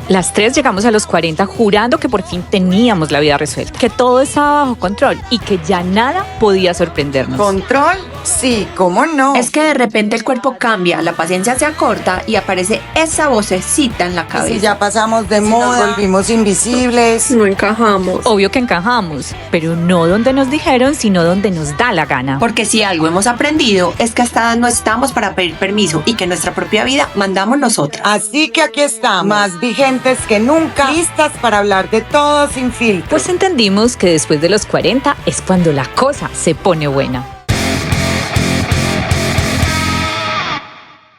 Las tres llegamos a los 40 jurando que por fin teníamos la vida resuelta, que todo estaba bajo control y que ya nada podía sorprendernos. ¿Control? Sí, ¿cómo no? Es que de repente el cuerpo cambia, la paciencia se acorta y aparece esa vocecita en la cabeza. Si ya pasamos de moda, nos volvimos invisibles. No encajamos. Obvio que encajamos, pero no donde nos dijeron, sino donde nos da la gana. Porque si algo hemos aprendido es que a esta edad no estamos para pedir permiso y que nuestra propia vida mandamos nosotras. Así que aquí estamos, más vigentes que nunca, listas para hablar de todo sin filtro. Pues entendimos que después de los 40 es cuando la cosa se pone buena.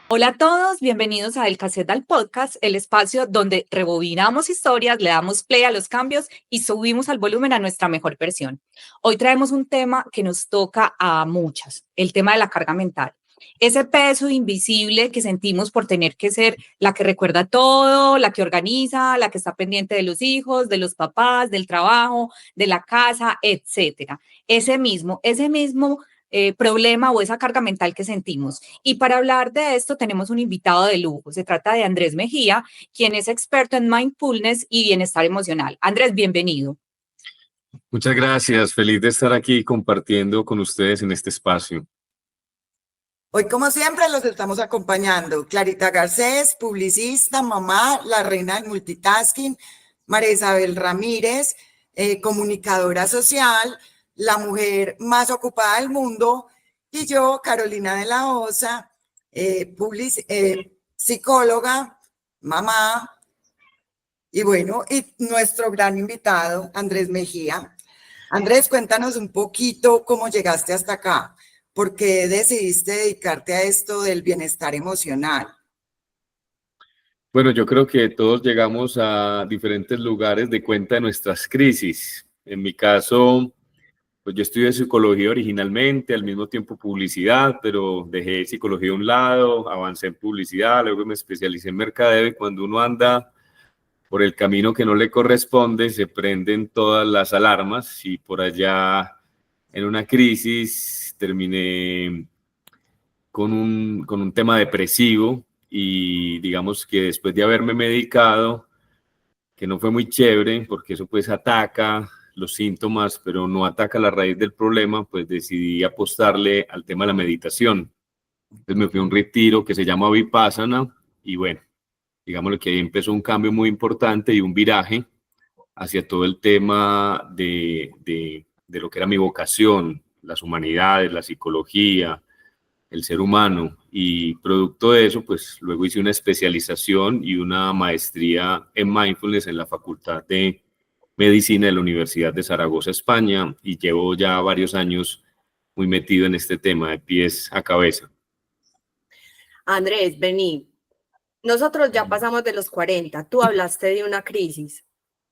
Hola a todos, bienvenidos a El Cassette al Podcast, el espacio donde rebobinamos historias, le damos play a los cambios y subimos al volumen a nuestra mejor versión. Hoy traemos un tema que nos toca a muchas, el tema de la carga mental. Ese peso invisible que sentimos por tener que ser la que recuerda todo, la que organiza, la que está pendiente de los hijos, de los papás, del trabajo, de la casa, etcétera. Ese mismo problema o esa carga mental que sentimos. Y para hablar de esto tenemos un invitado de lujo. Se trata de Andrés Mejía, quien es experto en mindfulness y bienestar emocional. Andrés, bienvenido. Muchas gracias. Feliz de estar aquí compartiendo con ustedes en este espacio. Hoy, como siempre, los estamos acompañando. Clarita Garcés, publicista, mamá, la reina del multitasking. María Isabel Ramírez, comunicadora social, la mujer más ocupada del mundo. Y yo, Carolina de la Osa, psicóloga, mamá. Y bueno, y nuestro gran invitado, Andrés Mejía. Andrés, cuéntanos un poquito cómo llegaste hasta acá. ¿Por qué decidiste dedicarte a esto del bienestar emocional? Bueno, yo creo que todos llegamos a diferentes lugares de cuenta de nuestras crisis. En mi caso, pues yo estudié psicología originalmente, al mismo tiempo publicidad, pero dejé psicología a un lado, avancé en publicidad, luego me especialicé en mercadeo y cuando uno anda por el camino que no le corresponde, se prenden todas las alarmas y por allá en una crisis terminé con un tema depresivo y digamos que después de haberme medicado, que no fue muy chévere porque eso pues ataca los síntomas, pero no ataca la raíz del problema, pues decidí apostarle al tema de la meditación. Entonces me fui a un retiro que se llama Vipassana y bueno, digámoslo que ahí empezó un cambio muy importante y un viraje hacia todo el tema de lo que era mi vocación, las humanidades, la psicología, el ser humano, y producto de eso, pues luego hice una especialización y una maestría en mindfulness en la Facultad de Medicina de la Universidad de Zaragoza, España, y llevo ya varios años muy metido en este tema de pies a cabeza. Andrés, vení. Nosotros ya pasamos de los 40. Tú hablaste de una crisis.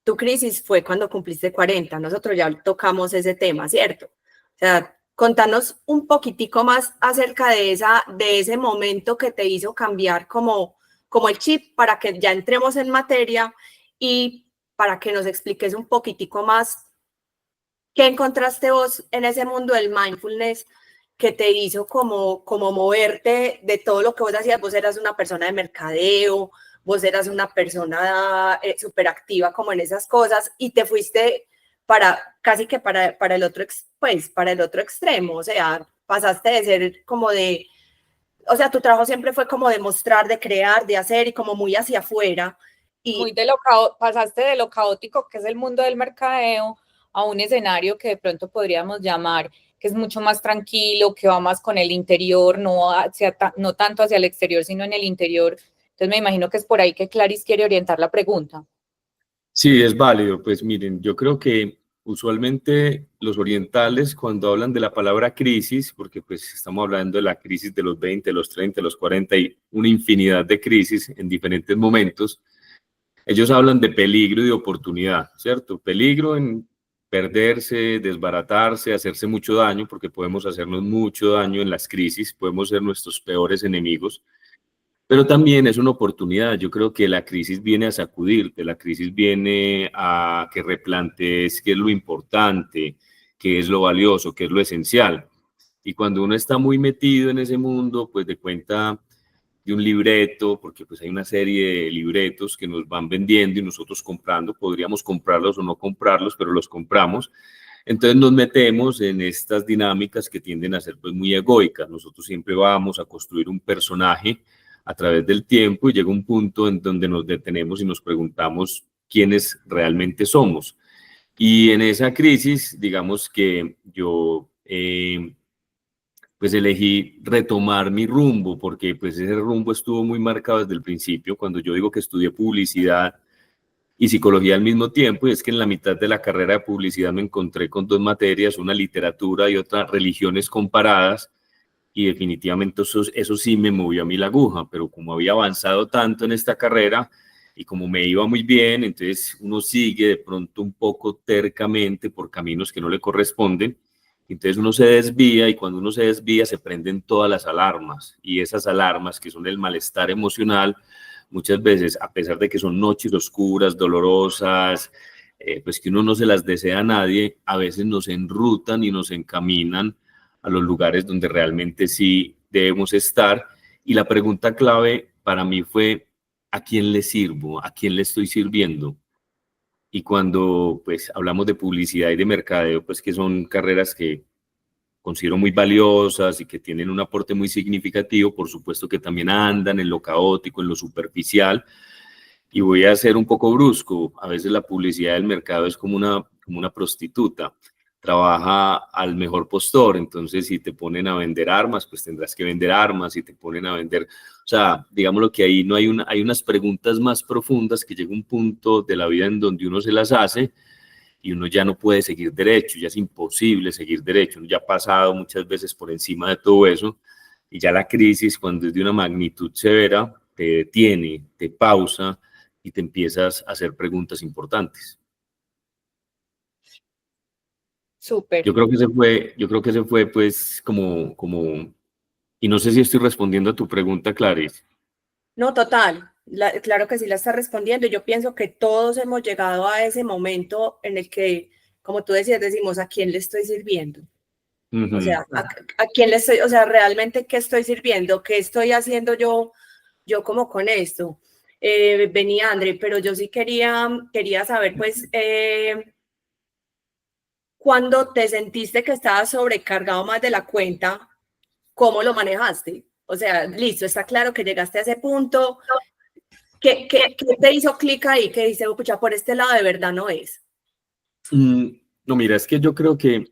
Tu crisis fue cuando cumpliste 40. Nosotros ya tocamos ese tema, ¿cierto? O sea, contanos un poquitico más acerca de ese momento que te hizo cambiar como el chip para que ya entremos en materia y para que nos expliques un poquitico más qué encontraste vos en ese mundo del mindfulness que te hizo como moverte de todo lo que vos hacías. Vos eras una persona de mercadeo, vos eras una persona súper activa como en esas cosas y te fuiste casi que para el otro extremo, o sea, pasaste de ser o sea, tu trabajo siempre fue como de mostrar, de crear, de hacer y como muy hacia afuera. Y pasaste de lo caótico que es el mundo del mercadeo a un escenario que de pronto podríamos llamar que es mucho más tranquilo, que va más con el interior, no tanto hacia el exterior, sino en el interior. Entonces me imagino que es por ahí que Clarice quiere orientar la pregunta. Sí, es válido. Pues miren, yo creo que usualmente los orientales cuando hablan de la palabra crisis, porque pues estamos hablando de la crisis de los 20, los 30, los 40 y una infinidad de crisis en diferentes momentos, ellos hablan de peligro y de oportunidad, ¿cierto? Peligro en perderse, desbaratarse, hacerse mucho daño, porque podemos hacernos mucho daño en las crisis, podemos ser nuestros peores enemigos. Pero también es una oportunidad. Yo creo que la crisis viene a sacudirte, la crisis viene a que replantees qué es lo importante, qué es lo valioso, qué es lo esencial. Y cuando uno está muy metido en ese mundo, pues de cuenta de un libreto, porque pues hay una serie de libretos que nos van vendiendo y nosotros comprando, podríamos comprarlos o no comprarlos, pero los compramos. Entonces nos metemos en estas dinámicas que tienden a ser pues muy egoicas. Nosotros siempre vamos a construir un personaje a través del tiempo y llega un punto en donde nos detenemos y nos preguntamos quiénes realmente somos. Y en esa crisis, digamos que yo pues elegí retomar mi rumbo, porque pues ese rumbo estuvo muy marcado desde el principio, cuando yo digo que estudié publicidad y psicología al mismo tiempo, y es que en la mitad de la carrera de publicidad me encontré con dos materias, una literatura y otra religiones comparadas, y definitivamente eso sí me movió a mí la aguja, pero como había avanzado tanto en esta carrera y como me iba muy bien, entonces uno sigue de pronto un poco tercamente por caminos que no le corresponden, entonces uno se desvía y cuando uno se desvía se prenden todas las alarmas y esas alarmas que son el malestar emocional, muchas veces a pesar de que son noches oscuras, dolorosas, pues que uno no se las desea a nadie, a veces nos enrutan y nos encaminan a los lugares donde realmente sí debemos estar. Y la pregunta clave para mí fue, ¿a quién le sirvo? ¿A quién le estoy sirviendo? Y cuando pues hablamos de publicidad y de mercadeo, pues que son carreras que considero muy valiosas y que tienen un aporte muy significativo, por supuesto que también andan en lo caótico, en lo superficial, y voy a ser un poco brusco, a veces la publicidad del mercado es como una prostituta, trabaja al mejor postor, entonces si te ponen a vender armas, pues tendrás que vender armas, si te ponen a vender, o sea, digámoslo que ahí no hay unas preguntas más profundas que llega un punto de la vida en donde uno se las hace y uno ya no puede seguir derecho, ya es imposible seguir derecho, uno ya ha pasado muchas veces por encima de todo eso y ya la crisis cuando es de una magnitud severa te detiene, te pausa y te empiezas a hacer preguntas importantes. Súper. Yo creo que ese fue pues y no sé si estoy respondiendo a tu pregunta, Clarice. No, total. Claro que sí la está respondiendo. Yo pienso que todos hemos llegado a ese momento en el que, como tú decías, decimos, ¿a quién le estoy sirviendo? O sea, ¿a quién le estoy, o sea, realmente qué estoy sirviendo? ¿Qué estoy haciendo yo como con esto? Venía André, pero yo sí quería saber, pues, cuando te sentiste que estabas sobrecargado más de la cuenta, ¿cómo lo manejaste? O sea, listo, está claro que llegaste a ese punto. ¿Qué te hizo clic ahí? Que dice, pucha, por este lado de verdad no es. No, mira, es que yo creo que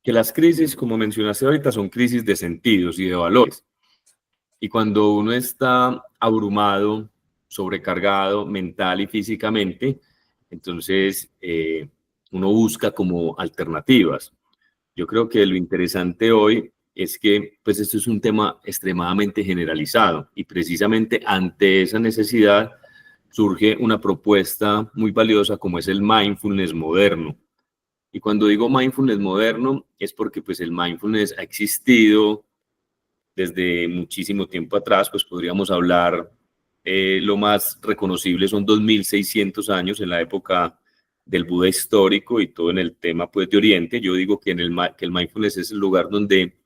las crisis, como mencionaste ahorita, son crisis de sentidos y de valores. Y cuando uno está abrumado, sobrecargado mental y físicamente, entonces uno busca como alternativas. Yo creo que lo interesante hoy es que pues esto es un tema extremadamente generalizado y precisamente ante esa necesidad surge una propuesta muy valiosa como es el mindfulness moderno. Y cuando digo mindfulness moderno es porque pues el mindfulness ha existido desde muchísimo tiempo atrás, pues podríamos hablar, lo más reconocible son 2600 años en la época del Buda histórico y todo en el tema pues de Oriente. Yo digo que, que el mindfulness es el lugar donde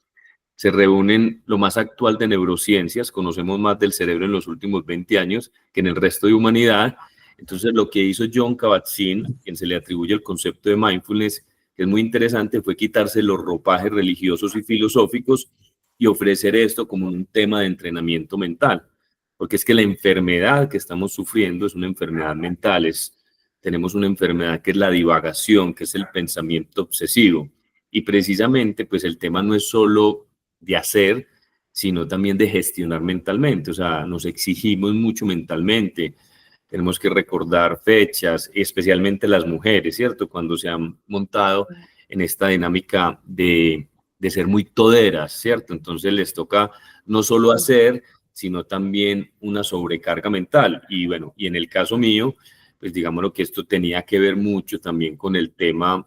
se reúnen lo más actual de neurociencias, conocemos más del cerebro en los últimos 20 años que en el resto de humanidad. Entonces lo que hizo Jon Kabat-Zinn, quien se le atribuye el concepto de mindfulness, que es muy interesante, fue quitarse los ropajes religiosos y filosóficos y ofrecer esto como un tema de entrenamiento mental, porque es que la enfermedad que estamos sufriendo es una enfermedad mental, tenemos una enfermedad que es la divagación, que es el pensamiento obsesivo, y precisamente pues el tema no es solo de hacer, sino también de gestionar mentalmente, o sea, nos exigimos mucho mentalmente, tenemos que recordar fechas, especialmente las mujeres, ¿cierto? Cuando se han montado en esta dinámica de ser muy toderas, ¿cierto? Entonces les toca no solo hacer, sino también una sobrecarga mental. Y bueno, y en el caso mío, pues digámoslo que esto tenía que ver mucho también con el tema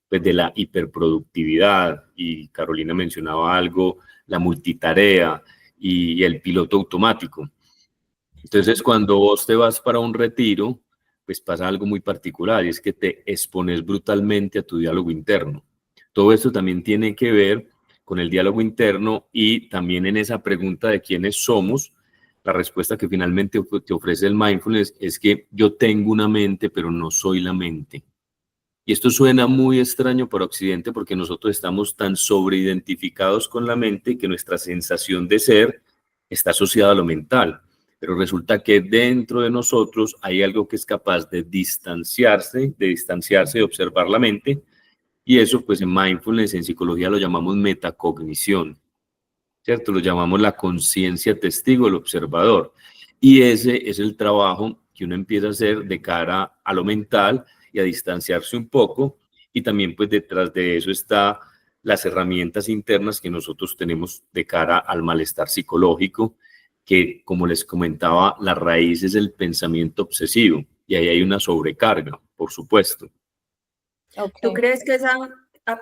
pues, de la hiperproductividad. Y Carolina mencionaba algo, la multitarea y el piloto automático. Entonces, cuando vos te vas para un retiro, pues pasa algo muy particular y es que te expones brutalmente a tu diálogo interno. Todo esto también tiene que ver con el diálogo interno y también en esa pregunta de quiénes somos, la respuesta que finalmente te ofrece el mindfulness es que yo tengo una mente, pero no soy la mente. Y esto suena muy extraño para Occidente porque nosotros estamos tan sobreidentificados con la mente que nuestra sensación de ser está asociada a lo mental. Pero resulta que dentro de nosotros hay algo que es capaz de distanciarse, de observar la mente. Y eso, pues en mindfulness, en psicología lo llamamos metacognición, ¿cierto? Lo llamamos la conciencia testigo, el observador. Y ese es el trabajo que uno empieza a hacer de cara a lo mental y a distanciarse un poco. Y también, pues detrás de eso está las herramientas internas que nosotros tenemos de cara al malestar psicológico, que, como les comentaba, la raíz es el pensamiento obsesivo. Y ahí hay una sobrecarga, por supuesto. Ok. ¿Tú crees que esa...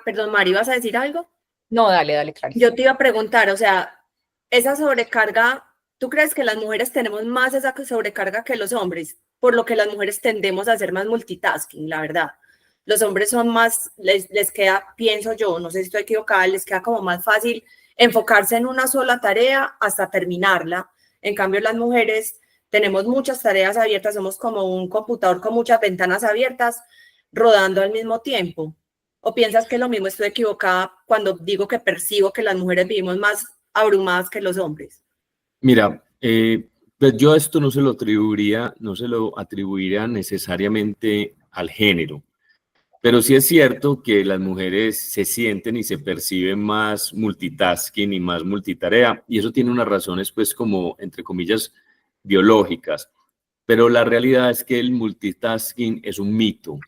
perdón, Mari, ¿vas a decir algo? No, dale, claro. Yo te iba a preguntar, o sea, esa sobrecarga, ¿tú crees que las mujeres tenemos más esa sobrecarga que los hombres? Por lo que las mujeres tendemos a hacer más multitasking, la verdad. Los hombres son más, les queda, pienso yo, no sé si estoy equivocada, les queda como más fácil enfocarse en una sola tarea hasta terminarla. En cambio, las mujeres tenemos muchas tareas abiertas, somos como un computador con muchas ventanas abiertas, rodando al mismo tiempo. ¿O piensas que lo mismo? Estoy equivocada cuando digo que percibo que las mujeres vivimos más abrumadas que los hombres. Mira, pues yo esto no se lo atribuiría necesariamente al género, pero sí es cierto que las mujeres se sienten y se perciben más multitasking y más multitarea, y eso tiene unas razones, pues, como, entre comillas, biológicas, pero la realidad es que el multitasking es un mito.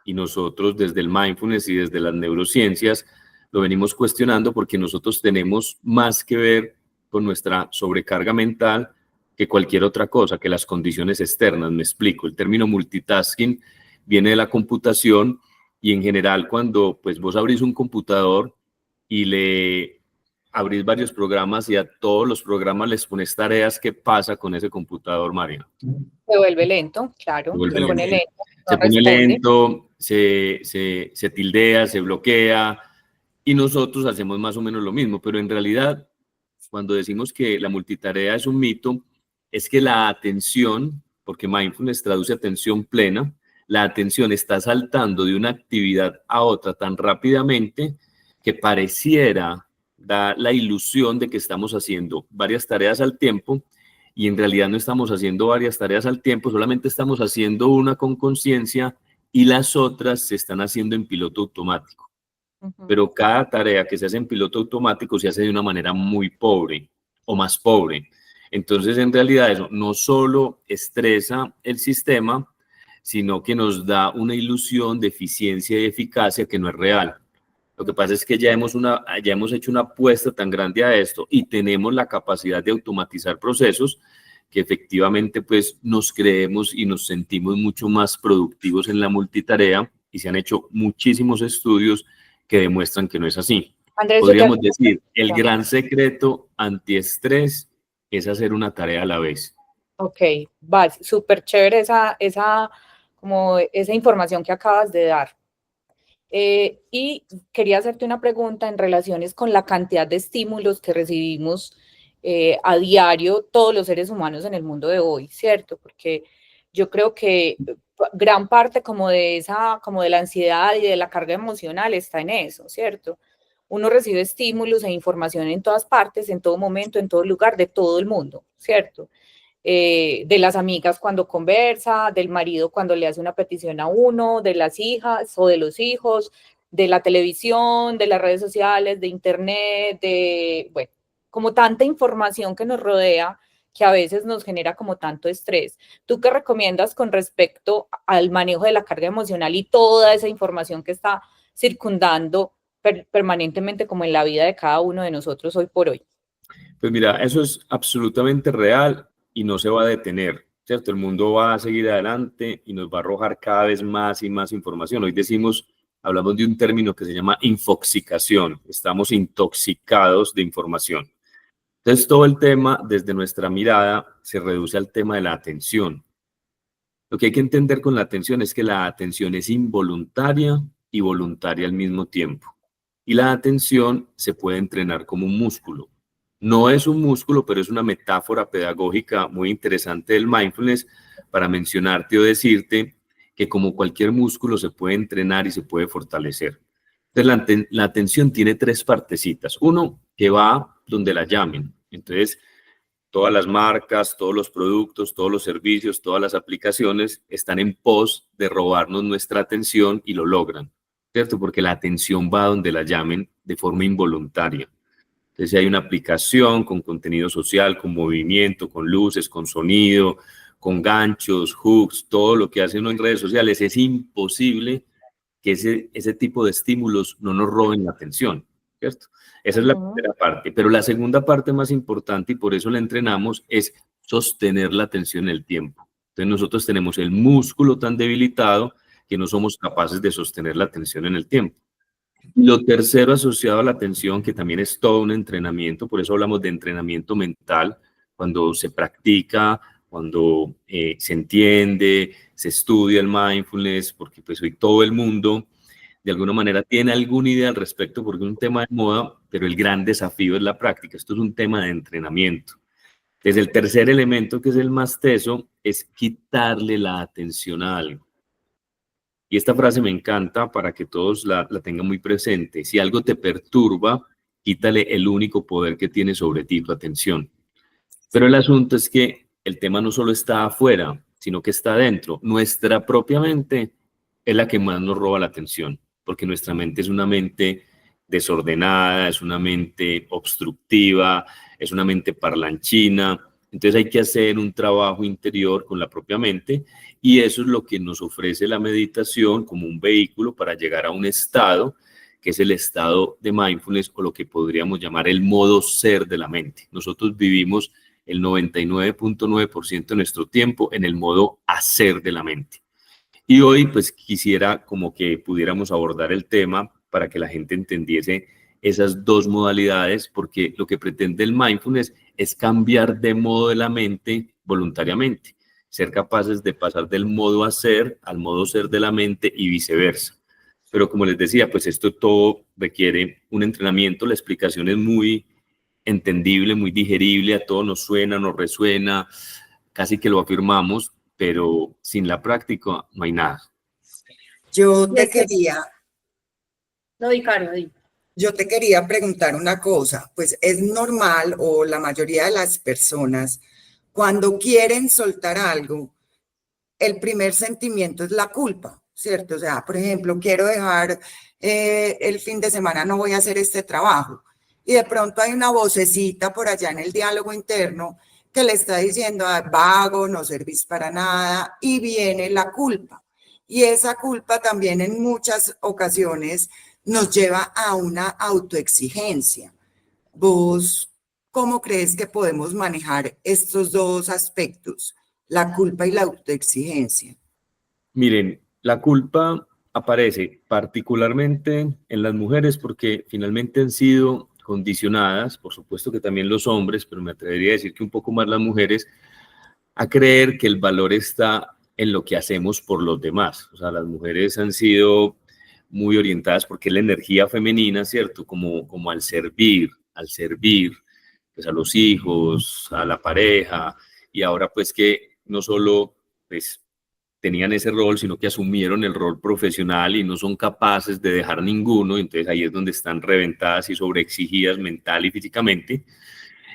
Y nosotros desde el mindfulness y desde las neurociencias lo venimos cuestionando porque nosotros tenemos más que ver con nuestra sobrecarga mental que cualquier otra cosa, que las condiciones externas. Me explico, el término multitasking viene de la computación y en general cuando pues vos abrís un computador y le abrís varios programas y a todos los programas les pones tareas, ¿qué pasa con ese computador, María? Se vuelve lento, claro. Se Pone lento, no se pone responde. lento, se tildea, se bloquea, y nosotros hacemos más o menos lo mismo, pero en realidad, cuando decimos que la multitarea es un mito, es que la atención, porque mindfulness traduce atención plena, la atención está saltando de una actividad a otra tan rápidamente que pareciera dar la ilusión de que estamos haciendo varias tareas al tiempo, y en realidad no estamos haciendo varias tareas al tiempo, solamente estamos haciendo una con conciencia y las otras se están haciendo en piloto automático. Pero cada tarea que se hace en piloto automático se hace de una manera muy pobre o más pobre. Entonces, en realidad, eso no solo estresa el sistema, sino que nos da una ilusión de eficiencia y eficacia que no es real. Lo que pasa es que ya hemos hecho una apuesta tan grande a esto y tenemos la capacidad de automatizar procesos que efectivamente pues nos creemos y nos sentimos mucho más productivos en la multitarea, y se han hecho muchísimos estudios que demuestran que no es así. Andrés, Podríamos decir, el gran secreto antiestrés es hacer una tarea a la vez. Ok, va, súper chévere como esa información que acabas de dar. Y quería hacerte una pregunta en relaciones con la cantidad de estímulos que recibimos a diario todos los seres humanos en el mundo de hoy, ¿cierto? Porque yo creo que gran parte como de la ansiedad y de la carga emocional está en eso, ¿cierto? Uno recibe estímulos e información en todas partes, en todo momento, en todo lugar, de todo el mundo, ¿cierto? De las amigas cuando conversa, del marido cuando le hace una petición a uno, de las hijas o de los hijos, de la televisión, de las redes sociales, de internet, bueno, como tanta información que nos rodea que a veces nos genera como tanto estrés. ¿Tú qué recomiendas con respecto al manejo de la carga emocional y toda esa información que está circundando permanentemente como en la vida de cada uno de nosotros hoy por hoy? Pues mira, eso es absolutamente real y no se va a detener, ¿cierto? El mundo va a seguir adelante y nos va a arrojar cada vez más y más información. Hoy hablamos de un término que se llama infoxicación. Estamos intoxicados de información. Entonces, todo el tema, desde nuestra mirada, se reduce al tema de la atención. Lo que hay que entender con la atención es que la atención es involuntaria y voluntaria al mismo tiempo. Y la atención se puede entrenar como un músculo. No es un músculo, pero es una metáfora pedagógica muy interesante del mindfulness para mencionarte o decirte que como cualquier músculo se puede entrenar y se puede fortalecer. Entonces, la atención tiene tres partecitas. Uno, que va donde la llamen. Entonces, todas las marcas, todos los productos, todos los servicios, todas las aplicaciones están en pos de robarnos nuestra atención y lo logran, ¿cierto? Porque la atención va donde la llamen de forma involuntaria. Entonces, si hay una aplicación con contenido social, con movimiento, con luces, con sonido, con ganchos, hooks, todo lo que hacen en redes sociales, es imposible que ese tipo de estímulos no nos roben la atención, ¿cierto? Esa es la primera parte. Pero la segunda parte más importante, y por eso la entrenamos, es sostener la atención en el tiempo. Entonces, nosotros tenemos el músculo tan debilitado que no somos capaces de sostener la atención en el tiempo. Lo tercero asociado a la atención, que también es todo un entrenamiento, por eso hablamos de entrenamiento mental, cuando se practica, cuando se entiende, se estudia el mindfulness, porque pues hoy todo el mundo de alguna manera tiene alguna idea al respecto, porque es un tema de moda, pero el gran desafío es la práctica. Esto es un tema de entrenamiento. Entonces, el tercer elemento, que es el más teso, es quitarle la atención a algo. Y esta frase me encanta para que todos la tengan muy presente. Si algo te perturba, quítale el único poder que tiene sobre ti, tu atención. Pero el asunto es que el tema no solo está afuera, sino que está adentro. Nuestra propia mente es la que más nos roba la atención, porque nuestra mente es una mente desordenada, es una mente obstructiva, es una mente parlanchina. Entonces hay que hacer un trabajo interior con la propia mente y eso es lo que nos ofrece la meditación como un vehículo para llegar a un estado que es el estado de mindfulness o lo que podríamos llamar el modo ser de la mente. Nosotros vivimos el 99.9% de nuestro tiempo en el modo hacer de la mente. Y hoy pues quisiera como que pudiéramos abordar el tema para que la gente entendiese esas dos modalidades, porque lo que pretende el mindfulness es cambiar de modo de la mente voluntariamente, ser capaces de pasar del modo hacer al modo ser de la mente y viceversa. Pero como les decía, pues esto todo requiere un entrenamiento, la explicación es muy entendible, muy digerible, a todos nos suena, nos resuena, casi que lo afirmamos, pero sin la práctica no hay nada. Yo te quería No, di, Caro, di. Yo te quería preguntar una cosa, pues es normal o la mayoría de las personas cuando quieren soltar algo, el primer sentimiento es la culpa, ¿cierto? O sea, por ejemplo, quiero dejar el fin de semana, no voy a hacer este trabajo y de pronto hay una vocecita por allá en el diálogo interno que le está diciendo, vago, no servís para nada y viene la culpa. Y esa culpa también en muchas ocasiones nos lleva a una autoexigencia. ¿Vos cómo crees que podemos manejar estos dos aspectos, la culpa y la autoexigencia? Miren, la culpa aparece particularmente en las mujeres porque finalmente han sido condicionadas, por supuesto que también los hombres, pero me atrevería a decir que un poco más las mujeres, a creer que el valor está en lo que hacemos por los demás. O sea, las mujeres han sido muy orientadas porque es la energía femenina, ¿cierto? Como al servir, pues a los hijos, a la pareja, y ahora pues que no solo pues tenían ese rol, sino que asumieron el rol profesional y no son capaces de dejar ninguno, entonces ahí es donde están reventadas y sobreexigidas mental y físicamente.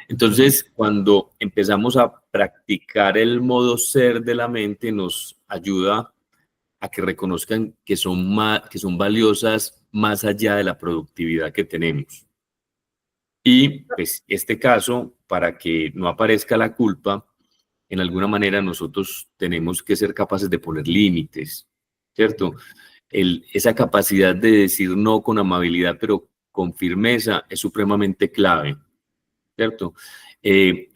Entonces, cuando empezamos a practicar el modo ser de la mente, nos ayuda a que reconozcan que son valiosas más allá de la productividad que tenemos. Y pues este caso, para que no aparezca la culpa, en alguna manera nosotros tenemos que ser capaces de poner límites, ¿cierto? Esa capacidad de decir no con amabilidad, pero con firmeza, es supremamente clave, ¿cierto?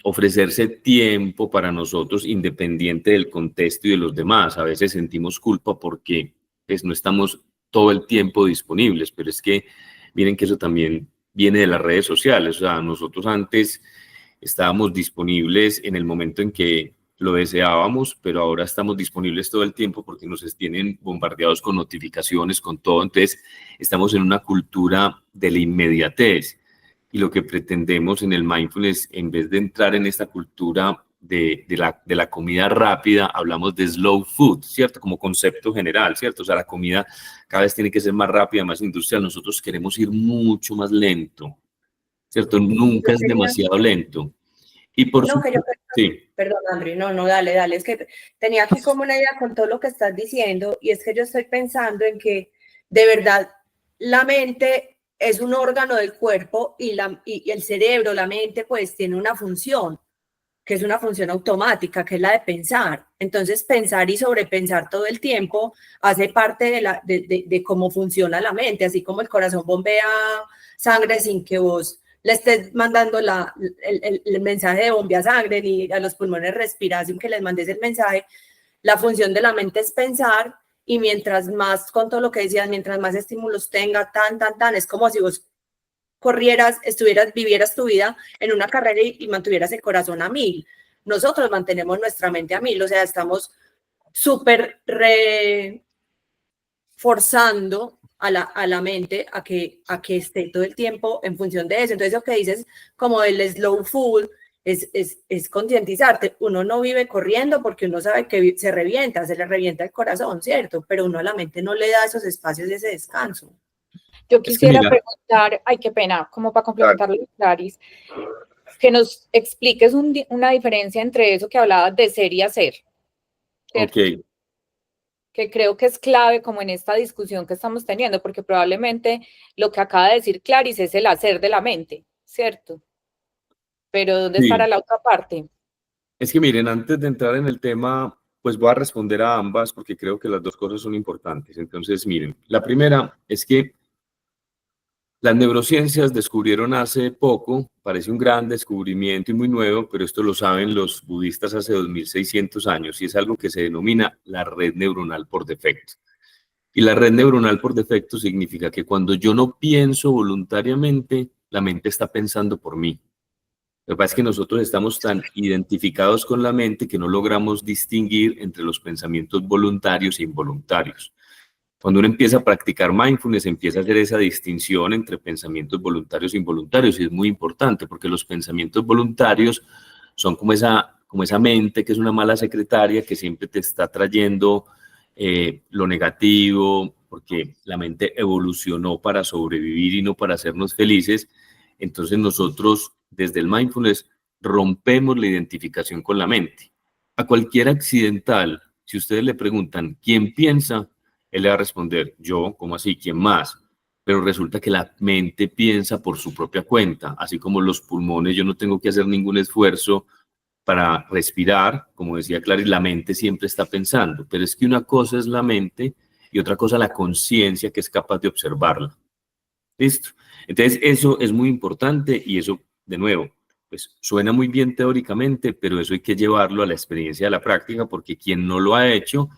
Ofrecerse tiempo para nosotros independiente del contexto y de los demás. A veces sentimos culpa porque pues, no estamos todo el tiempo disponibles, pero es que miren que eso también viene de las redes sociales. O sea, nosotros antes estábamos disponibles en el momento en que lo deseábamos, pero ahora estamos disponibles todo el tiempo porque nos tienen bombardeados con notificaciones, con todo. Entonces, estamos en una cultura de la inmediatez. Y lo que pretendemos en el mindfulness, en vez de entrar en esta cultura de la comida rápida, hablamos de slow food, ¿cierto? Como concepto general, ¿cierto? O sea, la comida cada vez tiene que ser más rápida, más industrial. Nosotros queremos ir mucho más lento, ¿cierto? Nunca Yo es tenía, demasiado lento. Y por no, que yo, supuesto, sí, perdón, Andrew, no, dale, es que tenía aquí como una idea con todo lo que estás diciendo, y es que yo estoy pensando en que de verdad la mente es un órgano del cuerpo y el cerebro, la mente, pues tiene una función, que es una función automática, que es la de pensar. Entonces, pensar y sobrepensar todo el tiempo hace parte de cómo funciona la mente, así como el corazón bombea sangre sin que vos le estés mandando el mensaje de bombea sangre ni a los pulmones respirar sin que les mandes el mensaje. La función de la mente es pensar, y mientras más, con todo lo que decías, mientras más estímulos tenga, es como si vos corrieras, vivieras tu vida en una carrera y mantuvieras el corazón a 1000. Nosotros mantenemos nuestra mente a 1000, o sea, estamos súper forzando a la mente a que esté todo el tiempo en función de eso. Entonces, lo que dices como el slow food es concientizarte. Uno no vive corriendo porque uno sabe que se le revienta el corazón, ¿cierto? Pero uno a la mente no le da esos espacios de ese descanso. Yo es que quisiera mira, preguntar, ay, qué pena, como para complementarlo, Claris, que nos expliques una diferencia entre eso que hablabas de ser y hacer, ¿cierto? ok, Que creo que es clave como en esta discusión que estamos teniendo, porque probablemente lo que acaba de decir Claris es el hacer de la mente, ¿cierto? Pero ¿dónde estará sí. la otra parte? Es que miren, antes de entrar en el tema, pues voy a responder a ambas porque creo que las dos cosas son importantes. Entonces, miren, la primera es que las neurociencias descubrieron hace poco, parece un gran descubrimiento y muy nuevo, pero esto lo saben los budistas hace 2600 años, y es algo que se denomina la red neuronal por defecto. Y la red neuronal por defecto significa que cuando yo no pienso voluntariamente, la mente está pensando por mí. Lo que pasa es que nosotros estamos tan identificados con la mente que no logramos distinguir entre los pensamientos voluntarios e involuntarios. Cuando uno empieza a practicar mindfulness, empieza a hacer esa distinción entre pensamientos voluntarios e involuntarios, y es muy importante porque los pensamientos voluntarios son como esa mente que es una mala secretaria que siempre te está trayendo lo negativo, porque la mente evolucionó para sobrevivir y no para hacernos felices. Entonces nosotros, desde el mindfulness, rompemos la identificación con la mente. A cualquier accidental, si ustedes le preguntan, ¿quién piensa? Él le va a responder, yo, ¿cómo así? ¿Quién más? Pero resulta que la mente piensa por su propia cuenta, así como los pulmones, yo no tengo que hacer ningún esfuerzo para respirar, como decía Clarice, la mente siempre está pensando, pero es que una cosa es la mente y otra cosa la conciencia que es capaz de observarla. ¿Listo? Entonces, eso es muy importante, y eso, de nuevo, pues suena muy bien teóricamente, pero eso hay que llevarlo a la experiencia de la práctica, porque quien no lo ha hecho,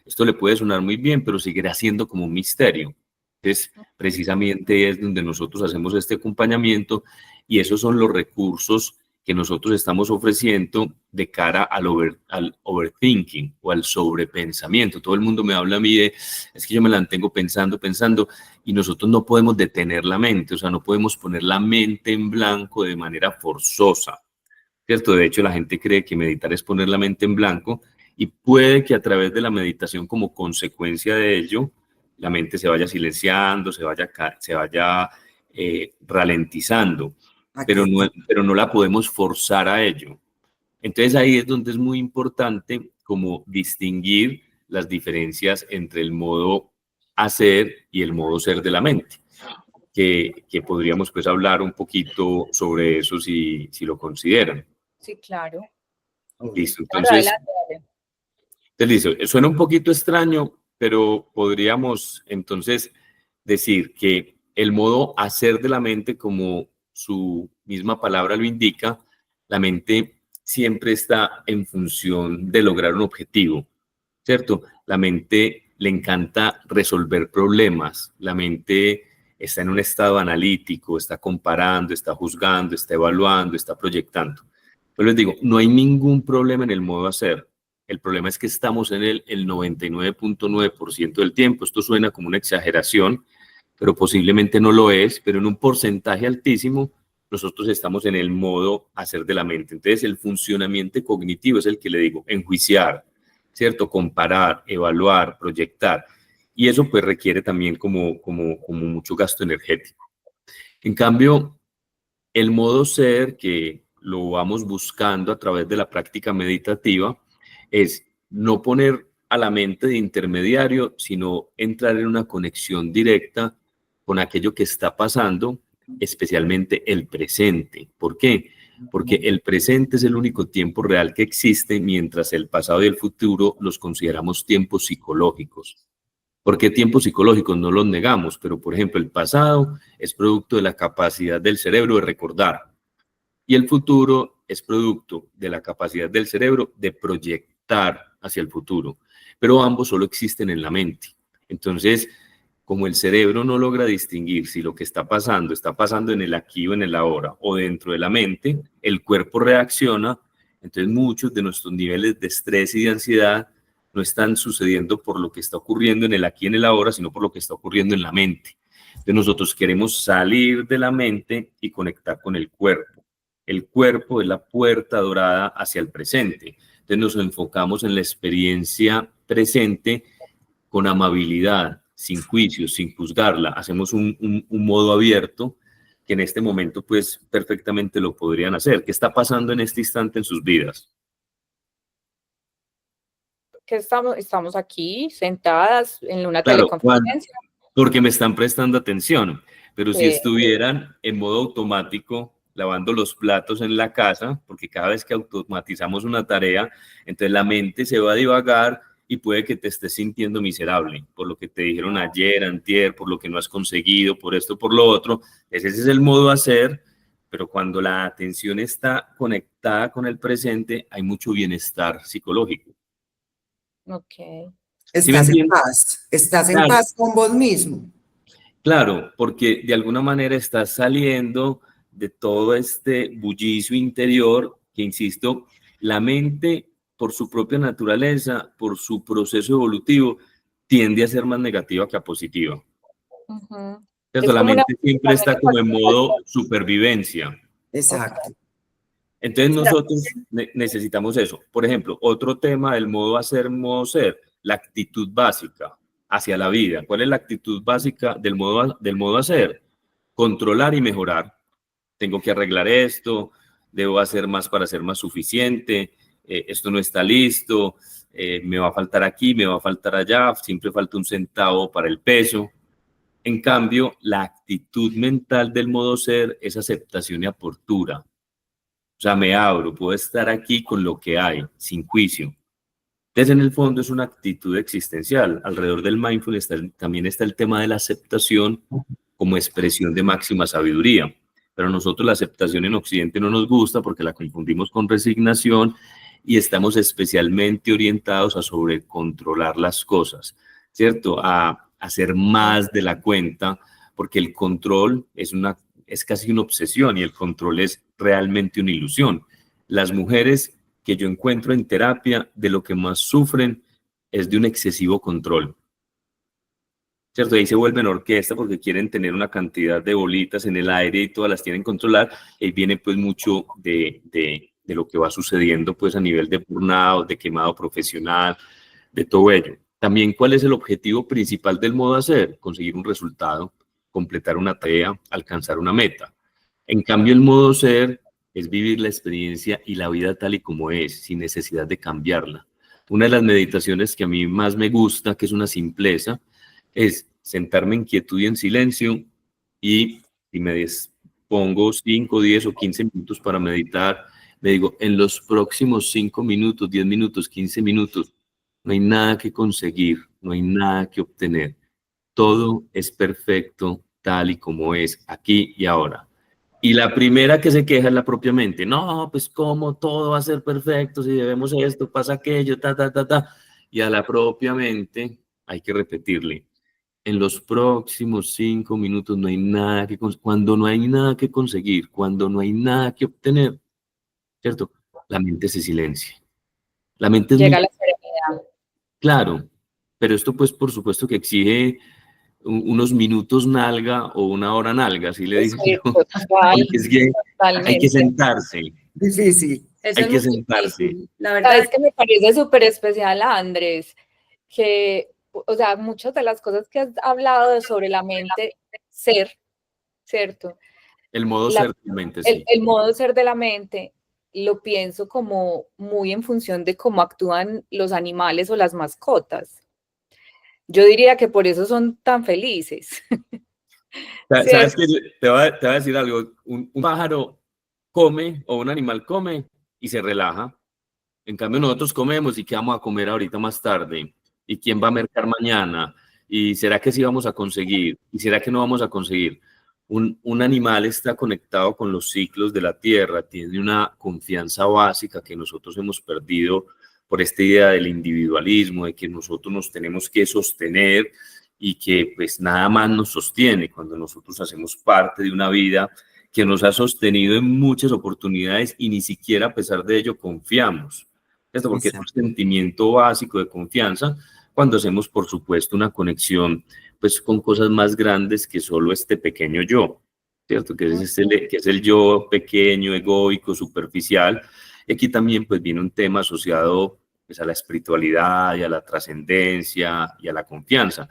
esto le puede sonar muy bien, pero seguirá siendo como un misterio. Entonces, precisamente es donde nosotros hacemos este acompañamiento, y esos son los recursos que nosotros estamos ofreciendo de cara al overthinking o al sobrepensamiento. Todo el mundo me habla a mí de, es que yo me la mantengo pensando, y nosotros no podemos detener la mente, o sea, no podemos poner la mente en blanco de manera forzosa, ¿cierto? De hecho, la gente cree que meditar es poner la mente en blanco, y puede que a través de la meditación, como consecuencia de ello, la mente se vaya silenciando, se vaya ralentizando, pero no la podemos forzar a ello. Entonces ahí es donde es muy importante como distinguir las diferencias entre el modo hacer y el modo ser de la mente, que podríamos pues hablar un poquito sobre eso si lo consideran. Sí, claro. Listo, Claro, entonces, adelante. listo. Suena un poquito extraño, pero podríamos entonces decir que el modo hacer de la mente, como su misma palabra lo indica, la mente siempre está en función de lograr un objetivo, ¿cierto? La mente le encanta resolver problemas, la mente está en un estado analítico, está comparando, está juzgando, está evaluando, está proyectando. Pero les digo, no hay ningún problema en el modo hacer. El problema es que estamos en el 99.9% del tiempo. Esto suena como una exageración, pero posiblemente no lo es, pero en un porcentaje altísimo nosotros estamos en el modo hacer de la mente. Entonces, el funcionamiento cognitivo es el que le digo, enjuiciar, ¿cierto? Comparar, evaluar, proyectar. Y eso pues requiere también como mucho gasto energético. En cambio, el modo ser, que lo vamos buscando a través de la práctica meditativa, es no poner a la mente de intermediario, sino entrar en una conexión directa con aquello que está pasando, especialmente el presente. ¿Por qué? Porque el presente es el único tiempo real que existe, mientras el pasado y el futuro los consideramos tiempos psicológicos. ¿Por qué tiempos psicológicos? No los negamos, pero por ejemplo el pasado es producto de la capacidad del cerebro de recordar y el futuro es producto de la capacidad del cerebro de proyectar hacia el futuro, pero ambos solo existen en la mente. Entonces, como el cerebro no logra distinguir si lo que está pasando en el aquí o en el ahora o dentro de la mente, el cuerpo reacciona. Entonces muchos de nuestros niveles de estrés y de ansiedad no están sucediendo por lo que está ocurriendo en el aquí y en el ahora, sino por lo que está ocurriendo en la mente. Entonces nosotros queremos salir de la mente y conectar con el cuerpo. El cuerpo es la puerta dorada hacia el presente. Entonces nos enfocamos en la experiencia presente con amabilidad, sin juicios, sin juzgarla. Hacemos un modo abierto que en este momento pues perfectamente lo podrían hacer. ¿Qué está pasando en este instante en sus vidas? Que estamos aquí sentadas en una Claro, teleconferencia. porque me están prestando atención, pero si Sí. estuvieran en modo automático, lavando los platos en la casa, porque cada vez que automatizamos una tarea, entonces la mente se va a divagar y puede que te estés sintiendo miserable por lo que te dijeron ayer, antier, por lo que no has conseguido, por esto, por lo otro. Ese es el modo hacer, pero cuando la atención está conectada con el presente, hay mucho bienestar psicológico. Ok. ¿Sí me Estás en entiendes? paz, estás en Claro. paz con vos mismo. Claro, porque de alguna manera estás saliendo de todo este bullicio interior que, insisto, la mente, por su propia naturaleza, por su proceso evolutivo, tiende a ser más negativa que a positiva. Ujú. ¿Cierto? Es La como una mente siempre está como en modo supervivencia. Exacto. Entonces nosotros necesitamos eso. Por ejemplo, otro tema del modo hacer, modo ser, la actitud básica hacia la vida. ¿Cuál es la actitud básica del modo hacer? Controlar y mejorar. Tengo que arreglar esto, debo hacer más para ser más suficiente, esto no está listo, me va a faltar aquí, me va a faltar allá, siempre falta un centavo para el peso. En cambio, la actitud mental del modo ser es aceptación y apertura. O sea, me abro, puedo estar aquí con lo que hay, sin juicio. Entonces, en el fondo es una actitud existencial. Alrededor del mindfulness también está el tema de la aceptación como expresión de máxima sabiduría. Pero a nosotros la aceptación en Occidente no nos gusta porque la confundimos con resignación y estamos especialmente orientados a sobrecontrolar las cosas, ¿cierto? A hacer más de la cuenta, porque el control es casi una obsesión y el control es realmente una ilusión. Las mujeres que yo encuentro en terapia, de lo que más sufren es de un excesivo control. ¿Cierto? Ahí se vuelven orquesta porque quieren tener una cantidad de bolitas en el aire y todas las tienen que controlar. Ahí viene pues mucho de lo que va sucediendo pues a nivel de burnout, de quemado profesional, de todo ello. También, ¿cuál es el objetivo principal del modo hacer? Conseguir un resultado, completar una tarea, alcanzar una meta. En cambio, el modo ser es vivir la experiencia y la vida tal y como es, sin necesidad de cambiarla. Una de las meditaciones que a mí más me gusta, que es una simpleza, es sentarme en quietud y en silencio y me dispongo 5, 10 o 15 minutos para meditar. Me digo, en los próximos 5 minutos, 10 minutos, 15 minutos, no hay nada que conseguir, no hay nada que obtener. Todo es perfecto tal y como es, aquí y ahora. Y la primera que se queja es la propia mente. No, pues cómo todo va a ser perfecto, si debemos esto, pasa aquello, ta, ta, ta, ta. Y a la propia mente hay que repetirle, en los próximos 5 minutos no hay nada que cuando no hay nada que conseguir, cuando no hay nada que obtener, ¿cierto? La mente se silencia. La mente es Llega muy la serenidad. claro, pero esto pues por supuesto que exige unos minutos nalga o una hora nalga, así le digo yo, Total, porque es que hay que totalmente. sentarse, Difícil. Eso hay es que muy sentarse. difícil. La verdad ¿Sabes es qué me parece súper especial, Andrés? Que, o sea, muchas de las cosas que has hablado sobre la mente ser, ¿cierto? El modo La- ser de la mente, sí. el modo ser de la mente lo pienso como muy en función de cómo actúan los animales o las mascotas. Yo diría que por eso son tan felices, ¿Sabes ¿cierto? qué? Te voy a decir algo. Un pájaro come o un animal come y se relaja. En cambio, nosotros comemos y qué vamos a comer ahorita más tarde. ¿Y quién va a mercar mañana? ¿Y será que sí vamos a conseguir? ¿Y será que no vamos a conseguir? Un animal está conectado con los ciclos de la tierra, tiene una confianza básica que nosotros hemos perdido por esta idea del individualismo, de que nosotros nos tenemos que sostener y que pues nada más nos sostiene cuando nosotros hacemos parte de una vida que nos ha sostenido en muchas oportunidades y ni siquiera a pesar de ello confiamos. Esto porque es un sentimiento básico de confianza cuando hacemos, por supuesto, una conexión pues con cosas más grandes que solo este pequeño yo, ¿cierto? Que es el yo pequeño, egoico, superficial. Y aquí también pues viene un tema asociado pues, a la espiritualidad y a la trascendencia y a la confianza,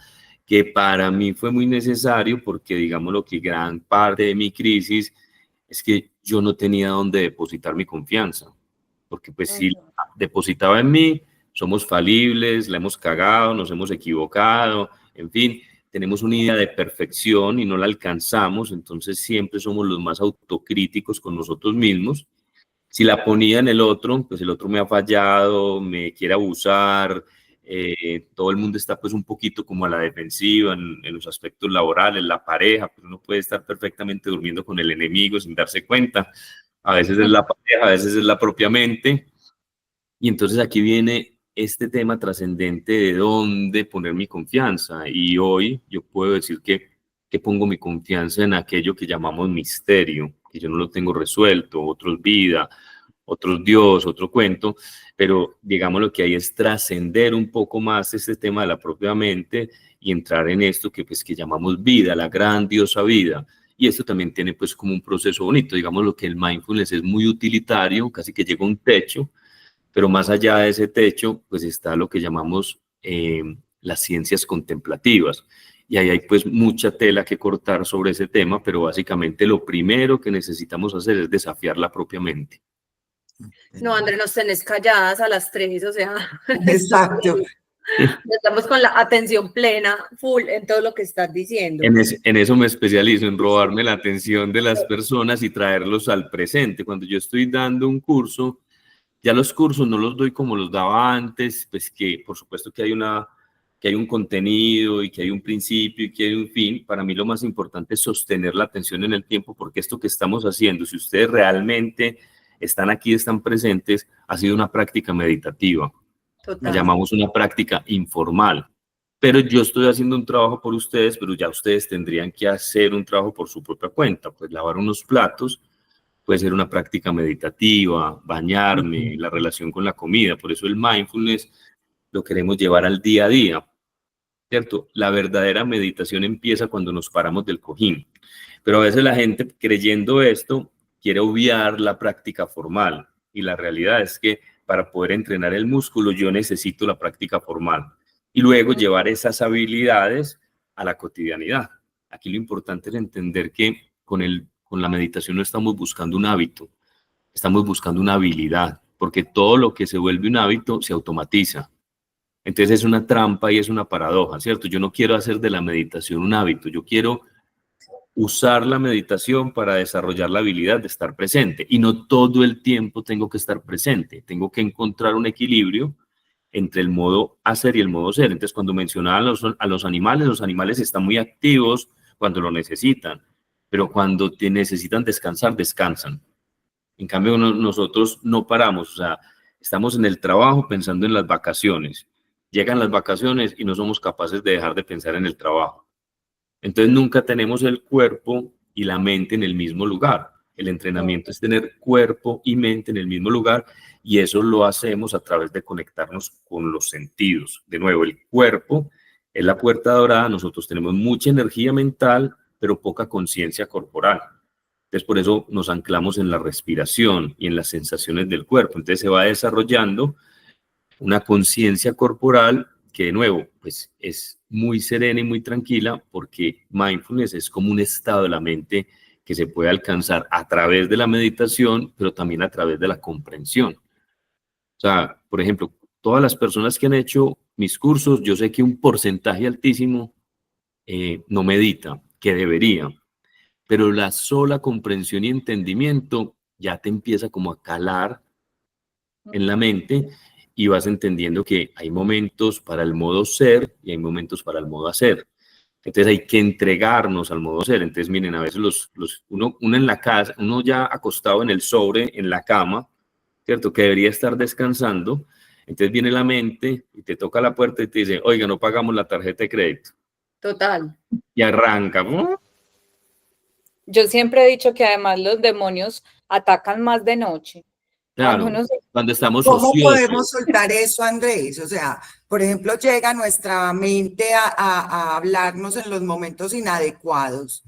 que para mí fue muy necesario porque digamos lo que gran parte de mi crisis es que yo no tenía dónde depositar mi confianza, porque pues si depositaba en mí, somos falibles, la hemos cagado, nos hemos equivocado, en fin, tenemos una idea de perfección y no la alcanzamos, entonces siempre somos los más autocríticos con nosotros mismos. Si la ponía en el otro, pues el otro me ha fallado, me quiere abusar, todo el mundo está pues un poquito como a la defensiva en los aspectos laborales, la pareja, pues uno puede estar perfectamente durmiendo con el enemigo sin darse cuenta, a veces es la pareja, a veces es la propia mente, y entonces aquí viene este tema trascendente de dónde poner mi confianza, y hoy yo puedo decir que pongo mi confianza en aquello que llamamos misterio, que yo no lo tengo resuelto, otros vida, otros Dios, otro cuento, pero digamos lo que hay es trascender un poco más este tema de la propia mente y entrar en esto que pues que llamamos vida, la grandiosa vida. Y esto también tiene pues como un proceso bonito, digamos lo que el mindfulness es muy utilitario, casi que llega a un techo, pero más allá de ese techo pues está lo que llamamos las ciencias contemplativas. Y ahí hay pues mucha tela que cortar sobre ese tema, pero básicamente lo primero que necesitamos hacer es desafiar la propia mente. No, André, nos tenés calladas a las 3, o sea, Exacto. estamos con la atención plena, full en todo lo que estás diciendo. En eso me especializo, en robarme la atención de las personas y traerlos al presente. Cuando yo estoy dando un curso, ya los cursos no los doy como los daba antes, pues que por supuesto que hay un contenido y que hay un principio y que hay un fin. Para mí lo más importante es sostener la atención en el tiempo, porque esto que estamos haciendo, si ustedes realmente están aquí, están presentes, ha sido una práctica meditativa. La Total. llamamos una práctica informal. Pero yo estoy haciendo un trabajo por ustedes, pero ya ustedes tendrían que hacer un trabajo por su propia cuenta, pues lavar unos platos puede ser una práctica meditativa, bañarme, la relación con la comida. Por eso el mindfulness lo queremos llevar al día a día, ¿cierto? La verdadera meditación empieza cuando nos paramos del cojín. Pero a veces la gente creyendo esto quiere obviar la práctica formal. Y la realidad es que para poder entrenar el músculo yo necesito la práctica formal. Y luego llevar esas habilidades a la cotidianidad. Aquí lo importante es entender que con la meditación no estamos buscando un hábito, estamos buscando una habilidad, porque todo lo que se vuelve un hábito se automatiza. Entonces es una trampa y es una paradoja, ¿cierto? Yo no quiero hacer de la meditación un hábito, yo quiero usar la meditación para desarrollar la habilidad de estar presente. Y no todo el tiempo tengo que estar presente, tengo que encontrar un equilibrio entre el modo hacer y el modo ser. Entonces, cuando mencionaba a los animales están muy activos cuando lo necesitan, pero cuando necesitan descansar, descansan. En cambio, nosotros no paramos, o sea, estamos en el trabajo pensando en las vacaciones. Llegan las vacaciones y no somos capaces de dejar de pensar en el trabajo. Entonces nunca tenemos el cuerpo y la mente en el mismo lugar. El entrenamiento es tener cuerpo y mente en el mismo lugar y eso lo hacemos a través de conectarnos con los sentidos. De nuevo, el cuerpo Es la puerta dorada. Nosotros tenemos mucha energía mental, pero poca conciencia corporal. Entonces, por eso nos anclamos en la respiración y en las sensaciones del cuerpo. Entonces, se va desarrollando una conciencia corporal que, de nuevo, pues es muy serena y muy tranquila, porque mindfulness es como un estado de la mente que se puede alcanzar a través de la meditación, pero también a través de la comprensión. O sea, por ejemplo, todas las personas que han hecho mis cursos, yo sé que un porcentaje altísimo no medita, que debería, pero la sola comprensión y entendimiento ya te empieza como a calar en la mente y vas entendiendo que hay momentos para el modo ser y hay momentos para el modo hacer. Entonces hay que entregarnos al modo ser. Entonces, miren, a veces uno en la casa, uno ya acostado en el sobre, en la cama, ¿cierto? Que debería estar descansando. Entonces viene la mente y te toca la puerta y te dice, oiga, no pagamos la tarjeta de crédito. Total. Y arranca. Yo siempre he dicho que además los demonios atacan más de noche. Cuando Claro, uno se... cuando estamos ¿Cómo podemos ociosos. soltar eso, Andrés? O sea, por ejemplo, llega nuestra mente a hablarnos en los momentos inadecuados.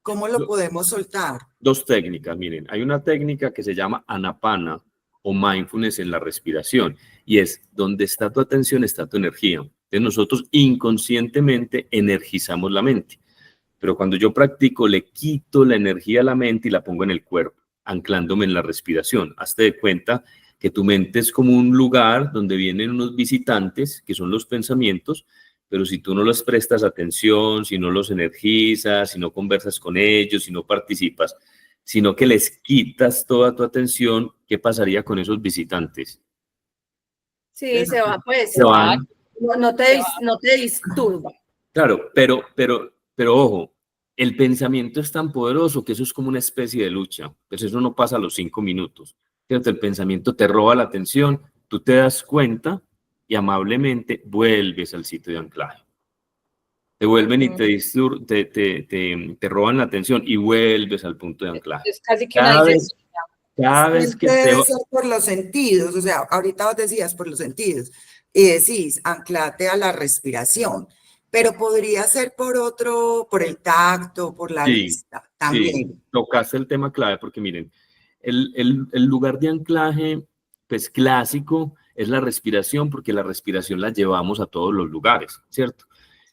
¿Cómo lo podemos soltar? Dos técnicas, miren, hay una técnica que se llama Anapana o mindfulness en la respiración, y es donde está tu atención, está tu energía. Entonces nosotros inconscientemente energizamos la mente, pero cuando yo practico le quito la energía a la mente y la pongo en el cuerpo, anclándome en la respiración. Hazte de cuenta que tu mente es como un lugar donde vienen unos visitantes, que son los pensamientos, pero si tú no les prestas atención, si no los energizas, si no conversas con ellos, si no participas, sino que les quitas toda tu atención, ¿qué pasaría con esos visitantes? Sí, se va, pues, Se van. no te disturba. Claro, pero ojo, el pensamiento es tan poderoso que eso es como una especie de lucha. Pues eso no pasa a los 5 minutos. ¿Cierto? El pensamiento te roba la atención, tú te das cuenta y amablemente vuelves al sitio de anclaje. Te vuelven y te roban la atención y vuelves al punto de anclaje. Es casi que una Cada vez, disciplina. cada vez que te Debe ser por los sentidos, o sea, ahorita vos decías por los sentidos, y decís, anclate a la respiración, pero podría ser por el tacto, por la Sí, vista, sí, también. tocaste el tema clave porque miren, el lugar de anclaje, pues clásico, es la respiración, porque la respiración la llevamos a todos los lugares, ¿cierto?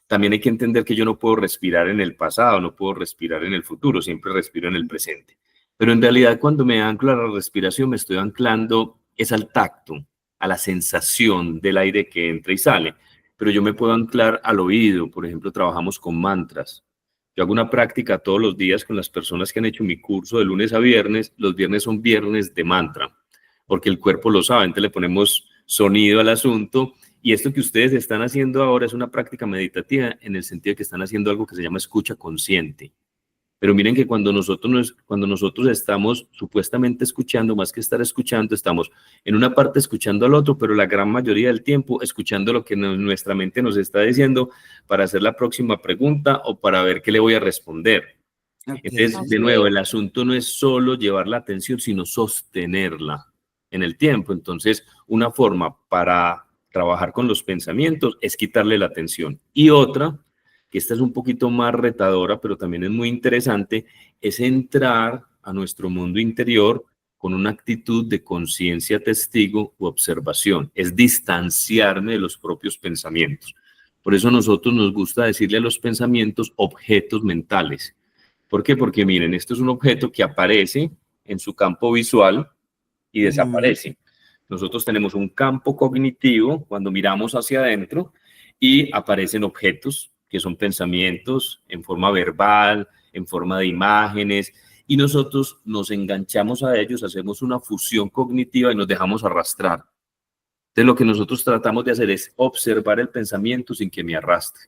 También hay que entender que yo no puedo respirar en el pasado, no puedo respirar en el futuro, siempre respiro en el presente. Pero en realidad cuando me anclo a la respiración, me estoy anclando es al tacto, a la sensación del aire que entra y sale. Pero yo me puedo anclar al oído, por ejemplo, trabajamos con mantras. Yo hago una práctica todos los días con las personas que han hecho mi curso de lunes a viernes. Los viernes son viernes de mantra, porque el cuerpo lo sabe, entonces le ponemos sonido al asunto. Y esto que ustedes están haciendo ahora es una práctica meditativa en el sentido de que están haciendo algo que se llama escucha consciente. Pero miren que cuando nosotros estamos supuestamente escuchando, más que estar escuchando, estamos en una parte escuchando al otro, pero la gran mayoría del tiempo escuchando lo que nuestra mente nos está diciendo para hacer la próxima pregunta o para ver qué le voy a responder. Okay. Entonces, de nuevo, el asunto no es solo llevar la atención, sino sostenerla en el tiempo. Entonces, una forma para trabajar con los pensamientos es quitarle la atención. Y otra, que esta es un poquito más retadora, pero también es muy interesante, es entrar a nuestro mundo interior con una actitud de conciencia testigo u observación. Es distanciarme de los propios pensamientos. Por eso a nosotros nos gusta decirle a los pensamientos objetos mentales. ¿Por qué? Porque miren, esto es un objeto que aparece en su campo visual y desaparece. Nosotros tenemos un campo cognitivo cuando miramos hacia adentro y aparecen objetos que son pensamientos en forma verbal, en forma de imágenes, y nosotros nos enganchamos a ellos, hacemos una fusión cognitiva y nos dejamos arrastrar. Entonces lo que nosotros tratamos de hacer es observar el pensamiento sin que me arrastre,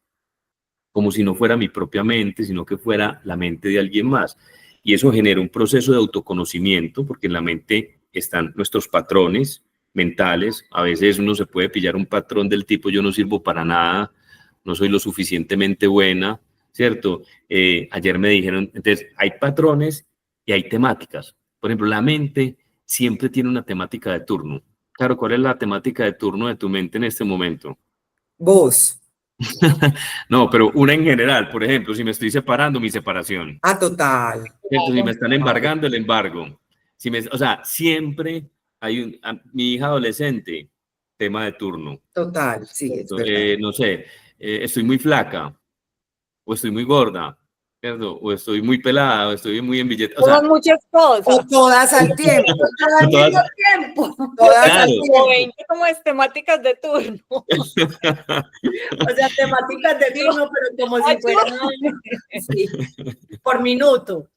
como si no fuera mi propia mente, sino que fuera la mente de alguien más. Y eso genera un proceso de autoconocimiento, porque en la mente están nuestros patrones mentales. A veces uno se puede pillar un patrón del tipo, yo no sirvo para nada, no soy lo suficientemente buena, ¿cierto? Ayer me dijeron, entonces hay patrones y hay temáticas. Por ejemplo, la mente siempre tiene una temática de turno. Claro, ¿cuál es la temática de turno de tu mente en este momento? Vos. No, pero una en general, por ejemplo, si me estoy separando, mi separación. Ah, total. ¿Cierto? Si me están embargando, el embargo. O sea, siempre mi hija adolescente, tema de turno. Total, sí, es ¿Cierto? verdad. No sé, estoy muy flaca, o estoy muy gorda, ¿cierto? O estoy muy pelada, o estoy muy en billete. O Somos sea, muchas O cosas. todas al tiempo, Al todas- mismo tiempo. todas al claro. O tiempo. 20 como es temáticas de turno. O sea, temáticas de turno, pero como si fuera, sí, por minuto.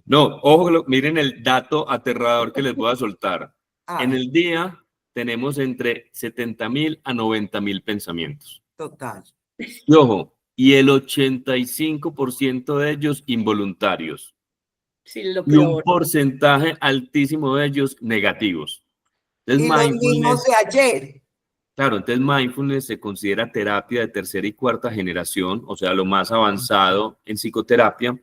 No, ojo, miren el dato aterrador que les voy a soltar. En Ah, el día tenemos entre 70.000 a 90.000 pensamientos. total. Y ojo, y el 85% de ellos involuntarios. Sí, lo Y un peor. porcentaje altísimo de ellos negativos. Entonces, Y los mismos mindfulness, de ayer. claro, entonces mindfulness se considera terapia de tercera y cuarta generación, o sea, lo más avanzado en psicoterapia,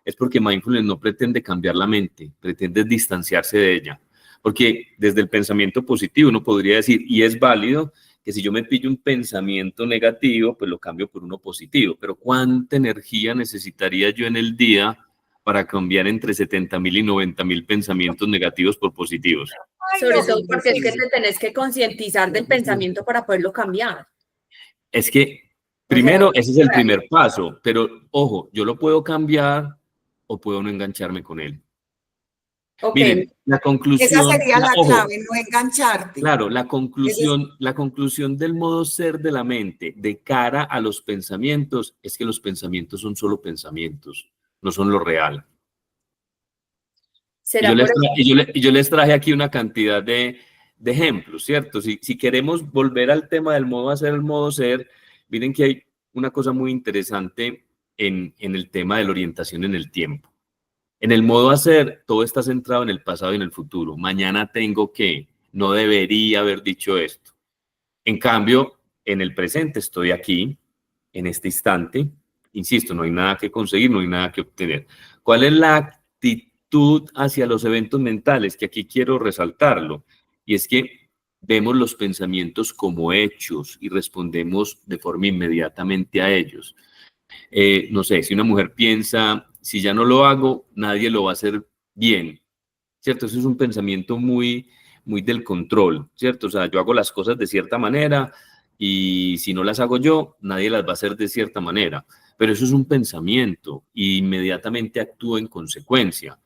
es porque mindfulness no pretende cambiar la mente, pretende distanciarse de ella. Porque desde el pensamiento positivo uno podría decir, y es válido, que si yo me pillo un pensamiento negativo, pues lo cambio por uno positivo. Pero ¿cuánta energía necesitaría yo en el día para cambiar entre 70.000 y 90.000 pensamientos negativos por positivos? Ay, Sobre no. todo porque es que te tenés que concientizar del pensamiento para poderlo cambiar. Es que, O sea, primero, ese es el primer paso, pero ojo, yo lo puedo cambiar o puedo no engancharme con él. ok, Miren, Esa sería la ojo, clave, no engancharte. claro, Ese es- la conclusión del modo ser de la mente de cara a los pensamientos es que los pensamientos son solo pensamientos, no son lo real. Y yo será por les, eso. tra- y yo les traje aquí una cantidad de ejemplos, ¿cierto? Si queremos volver al tema del modo hacer, el modo ser, miren que hay una cosa muy interesante en el tema de la orientación en el tiempo. En el modo hacer, todo está centrado en el pasado y en el futuro. Mañana tengo que, no debería haber dicho esto. En cambio, en el presente estoy aquí, en este instante. Insisto, no hay nada que conseguir, no hay nada que obtener. ¿Cuál es la actitud hacia los eventos mentales? Que aquí quiero resaltarlo. Y es que vemos los pensamientos como hechos y respondemos de forma inmediatamente a ellos. No sé, si una mujer piensa, si ya no lo hago, nadie lo va a hacer bien, ¿cierto? Eso es un pensamiento muy del control, ¿cierto? O sea, yo hago las cosas de cierta manera y si no las hago yo, nadie las va a hacer de cierta manera. Pero eso es un pensamiento y inmediatamente actúo en consecuencia.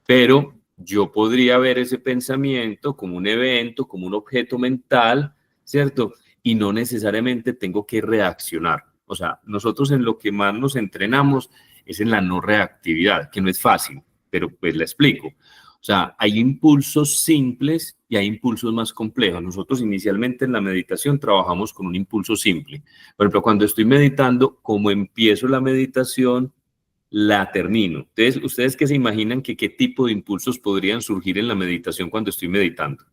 Pero yo podría ver ese pensamiento como un evento, como un objeto mental, ¿cierto? Y no necesariamente tengo que reaccionar. O sea, nosotros en lo que más nos entrenamos es en la no reactividad, que no es fácil, pero pues la explico. O sea, hay impulsos simples y hay impulsos más complejos. Nosotros inicialmente en la meditación trabajamos con un impulso simple. Por ejemplo, cuando estoy meditando, como empiezo la meditación, la termino. Entonces, ¿ustedes qué se imaginan que qué tipo de impulsos podrían surgir en la meditación cuando estoy meditando?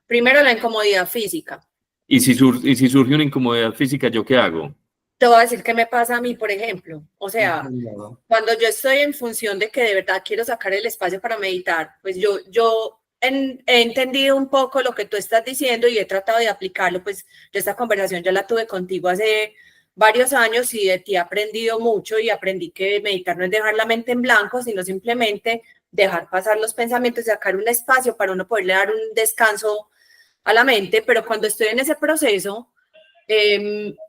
Primero, la incomodidad física. Y si surge una incomodidad física, ¿yo qué hago? Te voy a decir qué me pasa a mí, por ejemplo. O sea, Incómodo. cuando yo estoy en función de que de verdad quiero sacar el espacio para meditar, pues he entendido un poco lo que tú estás diciendo y he tratado de aplicarlo. Pues yo esta conversación ya la tuve contigo hace varios años y de ti he aprendido mucho y aprendí que meditar no es dejar la mente en blanco, sino simplemente dejar pasar los pensamientos, sacar un espacio para uno poderle dar un descanso a la mente. Pero cuando estoy en ese proceso,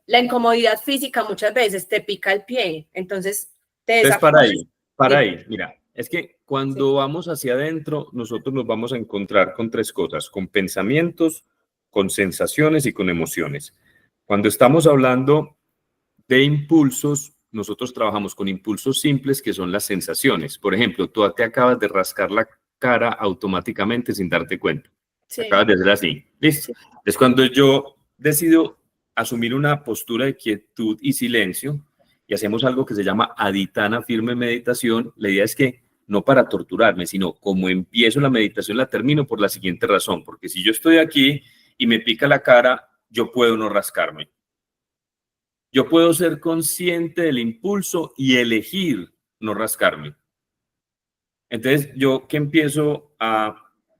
la incomodidad física muchas veces te pica el pie, entonces te Entonces, desacomodas. para ahí, mira, es que Sí. cuando vamos hacia adentro, nosotros nos vamos a encontrar con tres cosas, con pensamientos, con sensaciones y con emociones. Cuando estamos hablando de impulsos, nosotros trabajamos con impulsos simples que son las sensaciones. Por ejemplo, tú te acabas de rascar la cara automáticamente sin darte cuenta. Sí. Acabas de hacer así. Listo. Sí. Es cuando yo decido asumir una postura de quietud y silencio y hacemos algo que se llama aditana firme meditación. La idea es que no para torturarme, sino como empiezo la meditación la termino por la siguiente razón, porque si yo estoy aquí y me pica la cara, yo puedo no rascarme. Yo puedo ser consciente del impulso y elegir no rascarme. Entonces, ¿yo qué empiezo a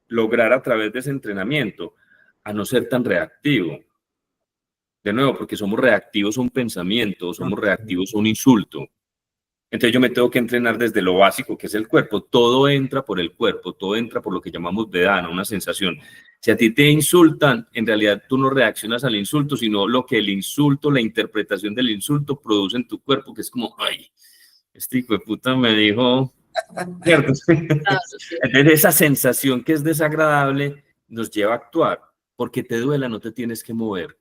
lograr a través de ese entrenamiento? A no ser tan reactivo. De nuevo, porque somos reactivos a un pensamiento, somos reactivos a un insulto. Entonces yo me tengo que entrenar desde lo básico, que es el cuerpo. Todo entra por el cuerpo, todo entra por lo que llamamos vedana, una sensación. Si a ti te insultan, en realidad tú no reaccionas al insulto, sino lo que el insulto, la interpretación del insulto produce en tu cuerpo, que es como, ay, este hijo de puta me dijo, ¿cierto? Entonces esa sensación que es desagradable nos lleva a actuar. Porque te duela, no te tienes que mover.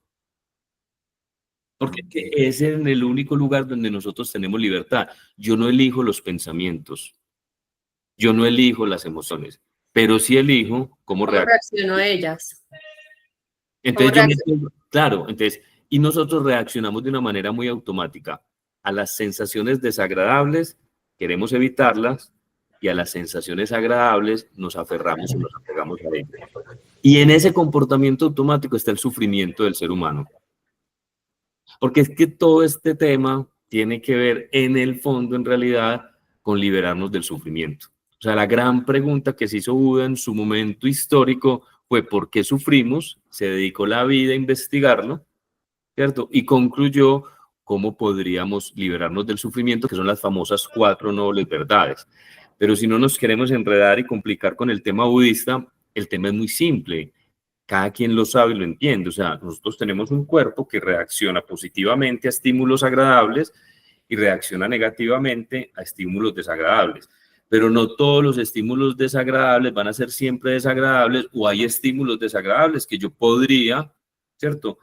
Porque es en el único lugar donde nosotros tenemos libertad. Yo no elijo los pensamientos, yo no elijo las emociones, pero sí elijo cómo reacciono a ellas. Entonces, claro, entonces, y nosotros reaccionamos de una manera muy automática. A las sensaciones desagradables queremos evitarlas y a las sensaciones agradables nos aferramos o nos apegamos a ellas. Y en ese comportamiento automático está el sufrimiento del ser humano. Porque es que todo este tema tiene que ver en el fondo, en realidad, con liberarnos del sufrimiento. O sea, la gran pregunta que se hizo Buda en su momento histórico fue ¿por qué sufrimos? Se dedicó la vida a investigarlo, ¿cierto? Y concluyó cómo podríamos liberarnos del sufrimiento, que son las famosas 4 nobles verdades. Pero si no nos queremos enredar y complicar con el tema budista, el tema es muy simple. Cada quien lo sabe y lo entiende. O sea, nosotros tenemos un cuerpo que reacciona positivamente a estímulos agradables y reacciona negativamente a estímulos desagradables. Pero no todos los estímulos desagradables van a ser siempre desagradables, o hay estímulos desagradables que yo podría, ¿cierto?,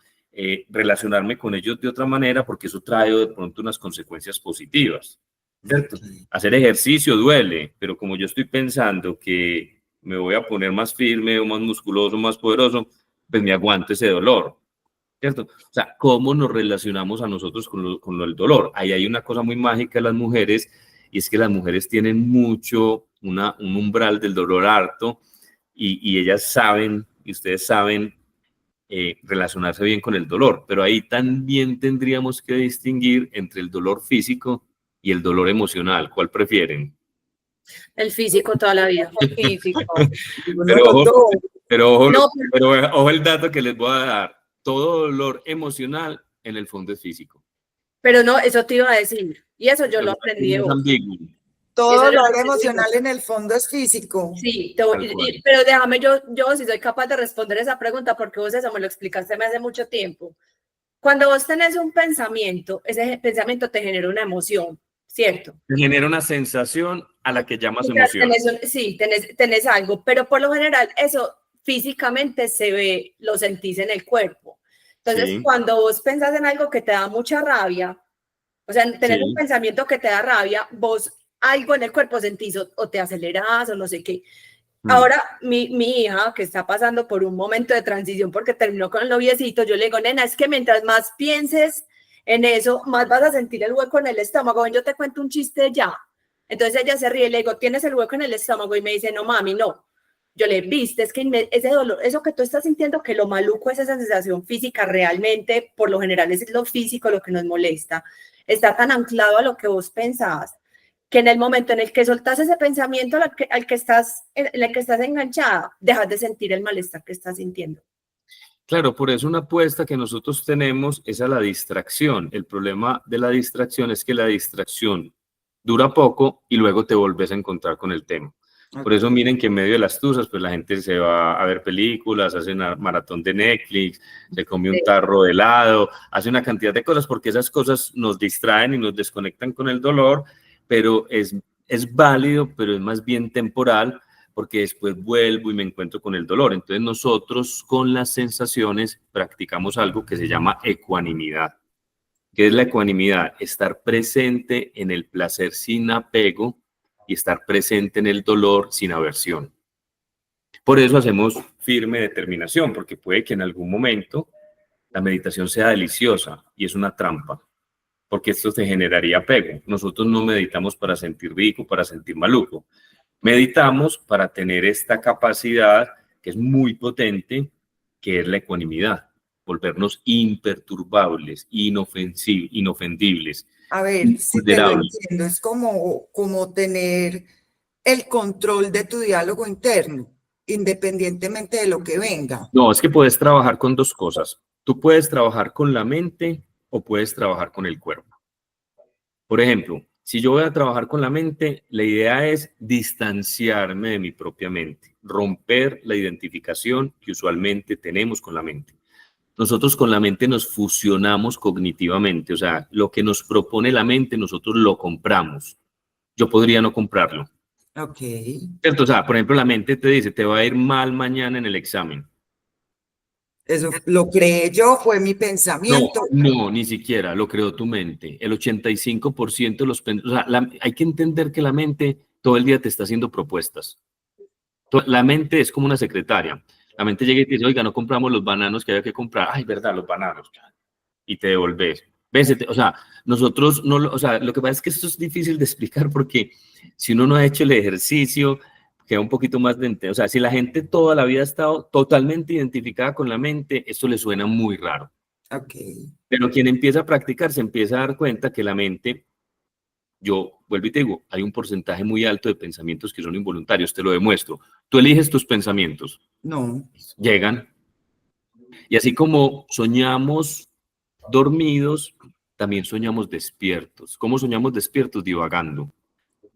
relacionarme con ellos de otra manera, porque eso trae de pronto unas consecuencias positivas, ¿cierto? Hacer ejercicio duele, pero como yo estoy pensando que me voy a poner más firme o más musculoso, más poderoso, pues me aguanto ese dolor, ¿cierto? O sea, ¿cómo nos relacionamos a nosotros con el dolor? Ahí hay una cosa muy mágica de las mujeres, y es que las mujeres tienen mucho, un umbral del dolor alto, y ellas saben, y ustedes saben, relacionarse bien con el dolor, pero ahí también tendríamos que distinguir entre el dolor físico y el dolor emocional. ¿Cuál prefieren? El físico toda la vida. El físico. Pero ojo el dato que les voy a dar. Todo dolor emocional en el fondo es físico. Pero no, eso te iba a decir. Y eso yo lo aprendí de vos. Todo dolor emocional en el fondo es físico. Sí, pero déjame, yo si soy capaz de responder esa pregunta, porque vos eso me lo explicaste hace mucho tiempo. Cuando vos tenés un pensamiento, ese pensamiento te genera una emoción, ¿cierto? Te genera una sensación a la que llamas emoción. Tenés algo, pero por lo general eso físicamente se ve, lo sentís en el cuerpo. Entonces, sí, cuando vos pensás en algo que te da mucha rabia, o sea, tenés un pensamiento que te da rabia, vos algo en el cuerpo sentís o te acelerás o no sé qué. Ahora, mi hija, que está pasando por un momento de transición porque terminó con el noviecito, yo le digo, nena, es que mientras más pienses en eso, más vas a sentir el hueco en el estómago. Ven, yo te cuento un chiste ya. Entonces ella se ríe y le digo, ¿tienes el hueco en el estómago? Y me dice, no, mami, no. Yo le viste, es que ese dolor, eso que tú estás sintiendo, que lo maluco es esa sensación física realmente, por lo general es lo físico lo que nos molesta, está tan anclado a lo que vos pensás, que en el momento en el que soltás ese pensamiento en el que estás enganchada, dejas de sentir el malestar que estás sintiendo. Claro, por eso una apuesta que nosotros tenemos es a la distracción. El problema de la distracción es que la distracción dura poco y luego te volvés a encontrar con el tema. Por eso miren que en medio de las tusas, pues la gente se va a ver películas, hace una maratón de Netflix, se come un tarro de helado, hace una cantidad de cosas, porque esas cosas nos distraen y nos desconectan con el dolor, pero es válido, pero es más bien temporal, porque después vuelvo y me encuentro con el dolor. Entonces nosotros con las sensaciones practicamos algo que se llama ecuanimidad. ¿Qué es la ecuanimidad? Estar presente en el placer sin apego y estar presente en el dolor sin aversión. Por eso hacemos firme determinación, porque puede que en algún momento la meditación sea deliciosa y es una trampa, porque esto te generaría apego. Nosotros no meditamos para sentir rico, para sentir maluco. Meditamos para tener esta capacidad que es muy potente, que es la ecuanimidad, volvernos imperturbables, inofendibles. A ver, si te lo entiendo, es como tener el control de tu diálogo interno, independientemente de lo que venga. No, es que puedes trabajar con dos cosas. Tú puedes trabajar con la mente o puedes trabajar con el cuerpo. Por ejemplo, si yo voy a trabajar con la mente, la idea es distanciarme de mi propia mente, romper la identificación que usualmente tenemos con la mente. Nosotros con la mente nos fusionamos cognitivamente, o sea, lo que nos propone la mente, nosotros lo compramos. Yo podría no comprarlo. Ok. ¿Cierto? O sea, por ejemplo, la mente te dice, te va a ir mal mañana en el examen. Eso lo creé yo, fue mi No, pensamiento. no, ni siquiera, lo creó tu mente. El 85% de los... O sea, hay que entender que la mente todo el día te está haciendo propuestas. La mente es como una secretaria. La mente llega y te dice, oiga, no compramos los bananos que había que comprar. Ay, verdad, los bananos. Y te devolves. ¿Ves? O sea, nosotros no, o sea, lo que pasa es que esto es difícil de explicar porque si uno no ha hecho el ejercicio, queda un poquito más lento. O sea, si la gente toda la vida ha estado totalmente identificada con la mente, esto le suena muy raro. Ok. Pero quien empieza a practicar se empieza a dar cuenta que la mente, yo vuelvo y te digo, hay un porcentaje muy alto de pensamientos que son involuntarios, te lo demuestro. Tú eliges tus pensamientos, No. llegan, y así como soñamos dormidos, también soñamos despiertos. ¿Cómo soñamos despiertos? Divagando.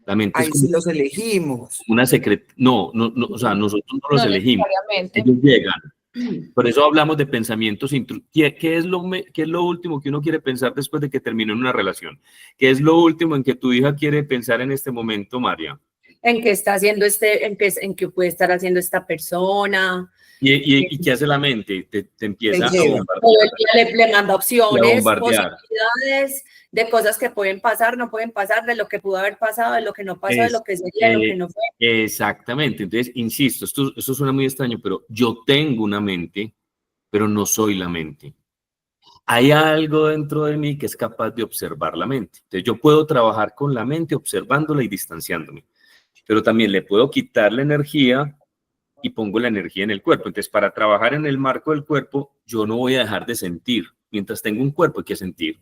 La mente es Ahí como sí los elegimos. una secreta. No, no, no, o sea, nosotros no los No elegimos. necesariamente. Ellos llegan. Por eso hablamos de pensamientos ¿Qué es qué es lo último que uno quiere pensar después de que terminó en una relación? ¿Qué es lo último en que tu hija quiere pensar en este momento, María? ¿En qué está haciendo en qué puede estar haciendo esta persona? ¿Y qué hace la mente? Te empieza a lleva. Todo el bombardear. día le manda opciones, Bombardear. posibilidades de cosas que pueden pasar, no pueden pasar, de lo que pudo haber pasado, de lo que no pasó, de Es, lo que sería, de lo que no fue. exactamente. Entonces, insisto, esto suena muy extraño, pero yo tengo una mente, pero no soy la mente. Hay algo dentro de mí que es capaz de observar la mente. Entonces, yo puedo trabajar con la mente observándola y distanciándome, pero también le puedo quitar la energía y pongo la energía en el cuerpo. Entonces, para trabajar en el marco del cuerpo, yo no voy a dejar de sentir. Mientras tengo un cuerpo, hay que sentir.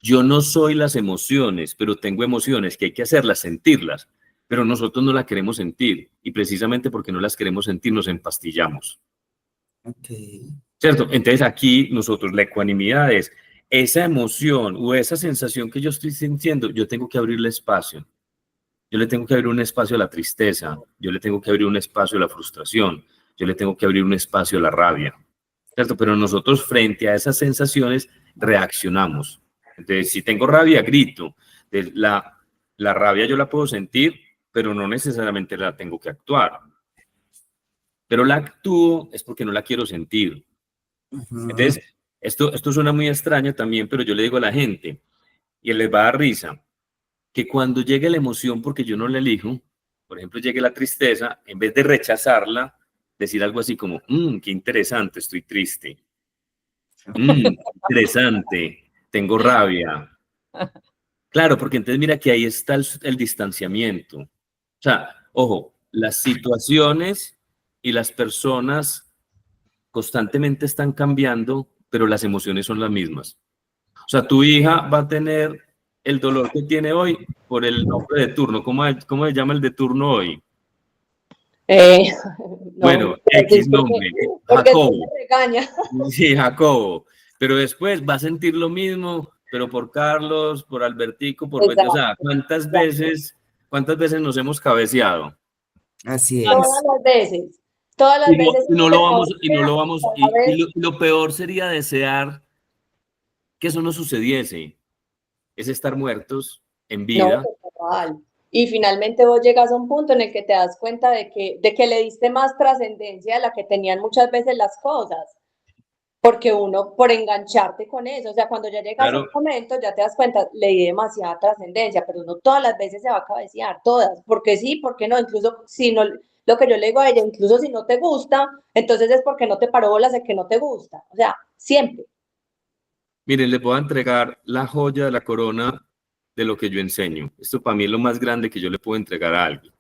Yo no soy las emociones, pero tengo emociones que hay que hacerlas, sentirlas, pero nosotros no las queremos sentir y precisamente porque no las queremos sentir nos empastillamos, Ok. ¿cierto? Entonces aquí nosotros la ecuanimidad es esa emoción o esa sensación que yo estoy sintiendo, yo tengo que abrirle espacio. Yo le tengo que abrir un espacio a la tristeza, yo le tengo que abrir un espacio a la frustración, yo le tengo que abrir un espacio a la rabia, ¿cierto? Pero nosotros frente a esas sensaciones reaccionamos. Entonces, si tengo rabia, grito. La rabia yo la puedo sentir, pero no necesariamente la tengo que actuar. Pero la actúo es porque no la quiero sentir. Entonces, esto suena muy extraño también, pero yo le digo a la gente, y les va a dar risa, que cuando llegue la emoción, porque yo no la elijo, por ejemplo, llegue la tristeza, en vez de rechazarla, decir algo así como, qué interesante, estoy triste. Interesante, tengo rabia. Claro, porque entonces mira que ahí está el distanciamiento. O sea, ojo, las situaciones y las personas constantemente están cambiando, pero las emociones son las mismas. O sea, tu hija va a tener el dolor que tiene hoy por el nombre de turno. ¿Cómo se llama el de turno hoy? No, Bueno, X nombre, porque Jacobo. se regaña. Sí, Jacobo. Pero después va a sentir lo mismo, pero por Carlos, por Albertico, por Betty. O sea, ¿cuántas veces nos hemos cabeceado? Así Todas es. las veces. Todas las veces. Y no lo vamos, y no lo vamos, y lo peor sería desear que eso no sucediese, es estar muertos en No, vida. total. Y finalmente vos llegas a un punto en el que te das cuenta de que le diste más trascendencia a la que tenían muchas veces las cosas, porque uno, por engancharte con eso, o sea, cuando ya llegas a un Claro, momento, ya te das cuenta, le di demasiada trascendencia, pero uno todas las veces se va a cabecear, todas, porque sí, porque no, incluso si no, lo que yo le digo a ella, incluso si no te gusta, entonces es porque no te paró bolas de que no te gusta, o sea, siempre. miren, les voy a entregar la joya de la corona de lo que yo enseño. Esto para mí es lo más grande que yo le puedo entregar a alguien.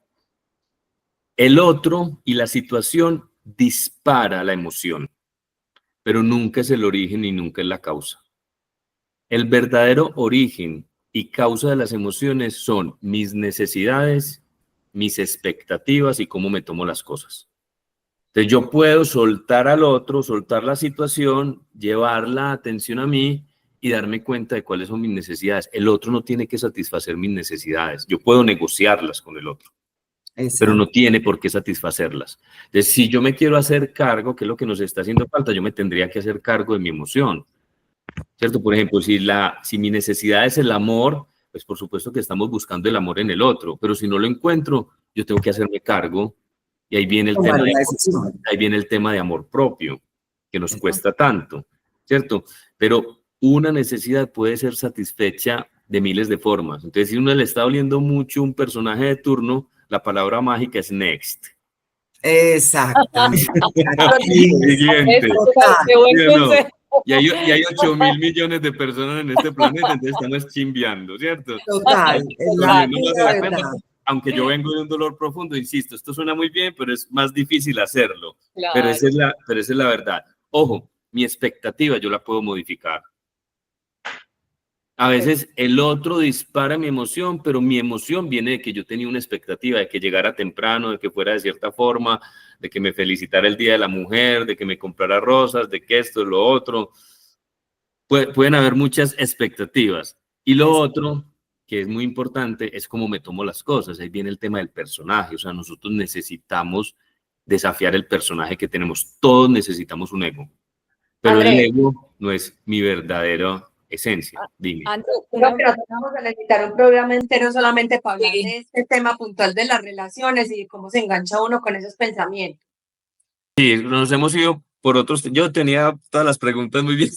El otro y la situación dispara la emoción, pero nunca es el origen y nunca es la causa. El verdadero origen y causa de las emociones son mis necesidades, mis expectativas y cómo me tomo las cosas. Entonces yo puedo soltar al otro, soltar la situación, llevar la atención a mí y darme cuenta de cuáles son mis necesidades. El otro no tiene que satisfacer mis necesidades. Yo puedo negociarlas con el otro, pero no tiene por qué satisfacerlas. Entonces, si yo me quiero hacer cargo, que es lo que nos está haciendo falta, yo me tendría que hacer cargo de mi emoción, ¿cierto? Por ejemplo, si mi necesidad es el amor, pues por supuesto que estamos buscando el amor en el otro, pero si no lo encuentro, yo tengo que hacerme cargo. Y ahí viene el tema de amor propio, que nos cuesta tanto, ¿cierto? Pero una necesidad puede ser satisfecha de miles de formas. Entonces, si uno le está doliendo mucho un personaje de turno, la palabra mágica es next. Exactamente. Siguiente. Qué buen ¿Sí o no? consejo. Y hay 8.000 millones de personas en este planeta, entonces estamos chimbeando, ¿cierto? Total. Aunque yo vengo de un dolor profundo, insisto, esto suena muy bien, pero es más difícil hacerlo. Claro. Pero esa es la verdad. Ojo, mi expectativa yo la puedo modificar. A veces el otro dispara mi emoción, pero mi emoción viene de que yo tenía una expectativa de que llegara temprano, de que fuera de cierta forma, de que me felicitara el Día de la Mujer, de que me comprara rosas, de que esto, lo otro. Pueden haber muchas expectativas. Y lo otro, que es muy importante, es cómo me tomo las cosas. Ahí viene el tema del personaje. O sea, nosotros necesitamos desafiar el personaje que tenemos. Todos necesitamos un ego. Pero el ego no es mi verdadera esencia. Dime. Creo que nosotros vamos a necesitar un programa entero solamente para hablar de este tema puntual de las relaciones y de cómo se engancha uno con esos pensamientos. Sí, nos hemos ido por otros. Yo tenía todas las preguntas muy bien,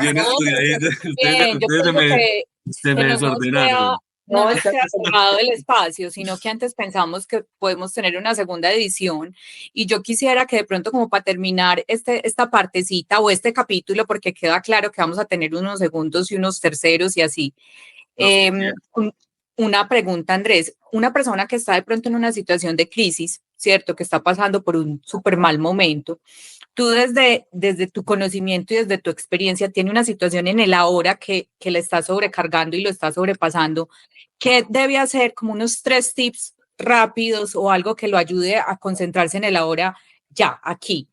bien estudiadas. Ustedes se me desordenaron. No se ha cerrado el espacio, sino que antes pensamos que podemos tener una segunda edición y yo quisiera que de pronto como para terminar esta partecita o este capítulo, porque queda claro que vamos a tener unos segundos y unos terceros y así. Una pregunta, Andrés, una persona que está de pronto en una situación de crisis, ¿cierto? Que está pasando por un súper mal momento. Tú desde tu conocimiento y desde tu experiencia, tiene una situación en el ahora que le está sobrecargando y lo está sobrepasando. ¿Qué debe hacer? Como unos 3 tips rápidos o algo que lo ayude a concentrarse en el ahora, ya, aquí,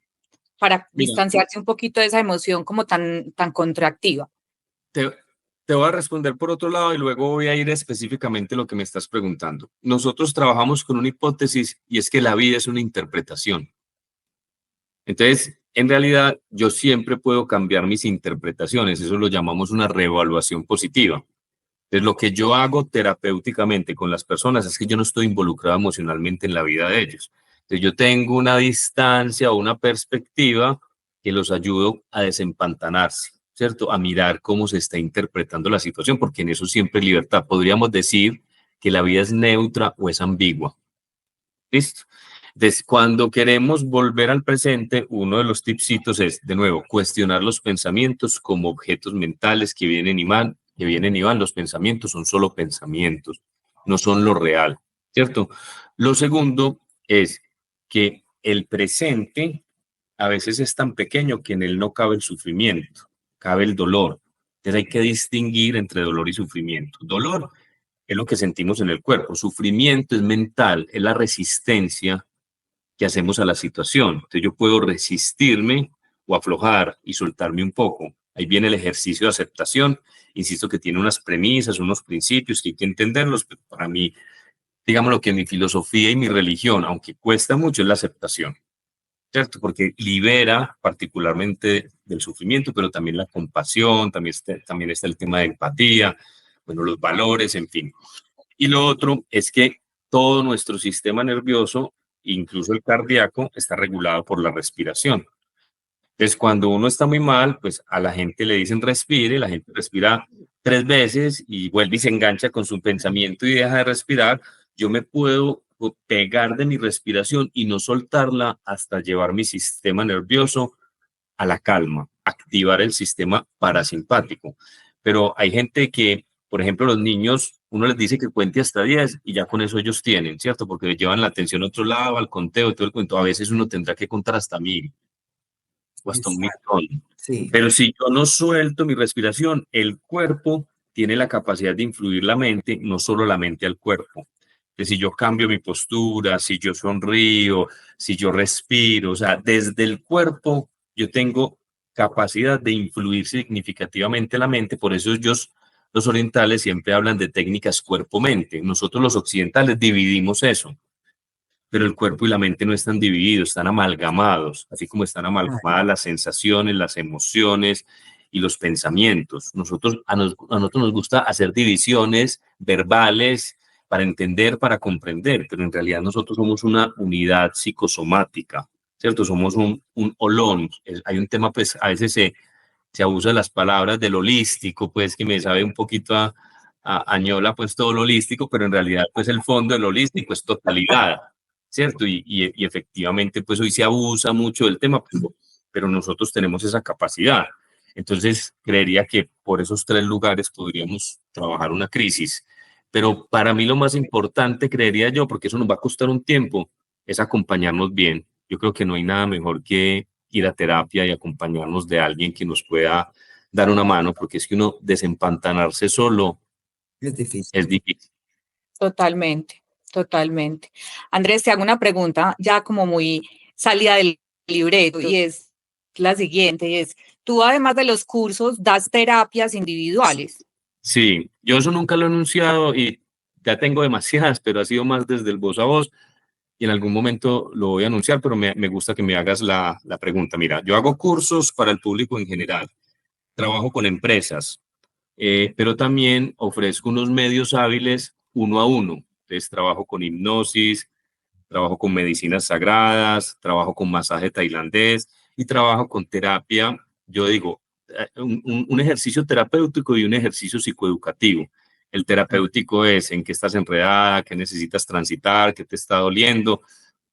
para distanciarse un poquito de esa emoción como tan contractiva. Te voy a responder por otro lado y luego voy a ir específicamente a lo que me estás preguntando. Nosotros trabajamos con una hipótesis y es que la vida es una interpretación. Entonces, en realidad, yo siempre puedo cambiar mis interpretaciones. Eso lo llamamos una reevaluación positiva. Entonces, lo que yo hago terapéuticamente con las personas es que yo no estoy involucrado emocionalmente en la vida de ellos. Entonces, yo tengo una distancia o una perspectiva que los ayudo a desempantanarse, ¿cierto? A mirar cómo se está interpretando la situación, porque en eso siempre hay libertad. Podríamos decir que la vida es neutra o es ambigua. ¿Listo? Entonces, cuando queremos volver al presente, uno de los tipsitos es, de nuevo, cuestionar los pensamientos como objetos mentales que vienen y van. Los pensamientos son solo pensamientos, no son lo real, ¿cierto? Lo segundo es que el presente a veces es tan pequeño que en él no cabe el sufrimiento, cabe el dolor. Entonces hay que distinguir entre dolor y sufrimiento. Dolor es lo que sentimos en el cuerpo, sufrimiento es mental, es la resistencia que hacemos a la situación. Entonces yo puedo resistirme o aflojar y soltarme un poco. Ahí viene el ejercicio de aceptación. Insisto que tiene unas premisas, unos principios que hay que entenderlos, pero para mí, digamos lo que mi filosofía y mi religión, aunque cuesta mucho, es la aceptación, ¿cierto? Porque libera particularmente del sufrimiento, pero también la compasión, también está el tema de empatía, bueno, los valores, en fin. Y lo otro es que todo nuestro sistema nervioso, incluso el cardíaco, está regulado por la respiración. Entonces, cuando uno está muy mal, pues a la gente le dicen respire, la gente respira 3 veces y vuelve y se engancha con su pensamiento y deja de respirar. Yo me puedo pegar de mi respiración y no soltarla hasta llevar mi sistema nervioso a la calma, activar el sistema parasimpático. Pero hay gente que, por ejemplo, los niños, uno les dice que cuente hasta 10 y ya con eso ellos tienen, ¿cierto? Porque llevan la atención a otro lado, al conteo y todo el cuento. A veces uno tendrá que contar hasta 1000 o hasta 1.000. Sí. Pero si yo no suelto mi respiración, el cuerpo tiene la capacidad de influir la mente, no solo la mente al cuerpo. de si yo cambio mi postura, si yo sonrío, si yo respiro, o sea, desde el cuerpo yo tengo capacidad de influir significativamente la mente, por eso ellos, los orientales, siempre hablan de técnicas cuerpo-mente. Nosotros los occidentales dividimos eso, pero el cuerpo y la mente no están divididos, están amalgamados, así como están amalgamadas las sensaciones, las emociones y los pensamientos. A nosotros nos gusta hacer divisiones verbales para entender, para comprender, pero en realidad nosotros somos una unidad psicosomática, ¿cierto? Somos un olón. Hay un tema, pues a veces se abusa de las palabras del holístico, pues que me sabe un poquito a ñola, pues todo lo holístico, pero en realidad, pues el fondo del holístico es totalidad, ¿cierto? Y efectivamente, pues hoy se abusa mucho del tema, pero nosotros tenemos esa capacidad. Entonces, creería que por esos tres lugares podríamos trabajar una crisis. Pero para mí lo más importante, creería yo, porque eso nos va a costar un tiempo, es acompañarnos bien. Yo creo que no hay nada mejor que ir a terapia y acompañarnos de alguien que nos pueda dar una mano, porque es que uno desempantanarse solo Es difícil. es difícil. Totalmente, totalmente. Andrés, te hago una pregunta ya como muy salida del libreto y es la siguiente, y es, tú además de los cursos, das terapias individuales. Sí, yo eso nunca lo he anunciado y ya tengo demasiadas, pero ha sido más desde el voz a voz y en algún momento lo voy a anunciar, pero me gusta que me hagas la pregunta. Mira, yo hago cursos para el público en general, trabajo con empresas, pero también ofrezco unos medios hábiles uno a uno. Entonces trabajo con hipnosis, trabajo con medicinas sagradas, trabajo con masaje tailandés y trabajo con terapia, yo digo, un ejercicio terapéutico y un ejercicio psicoeducativo. El terapéutico es en qué estás enredada, qué necesitas transitar, qué te está doliendo.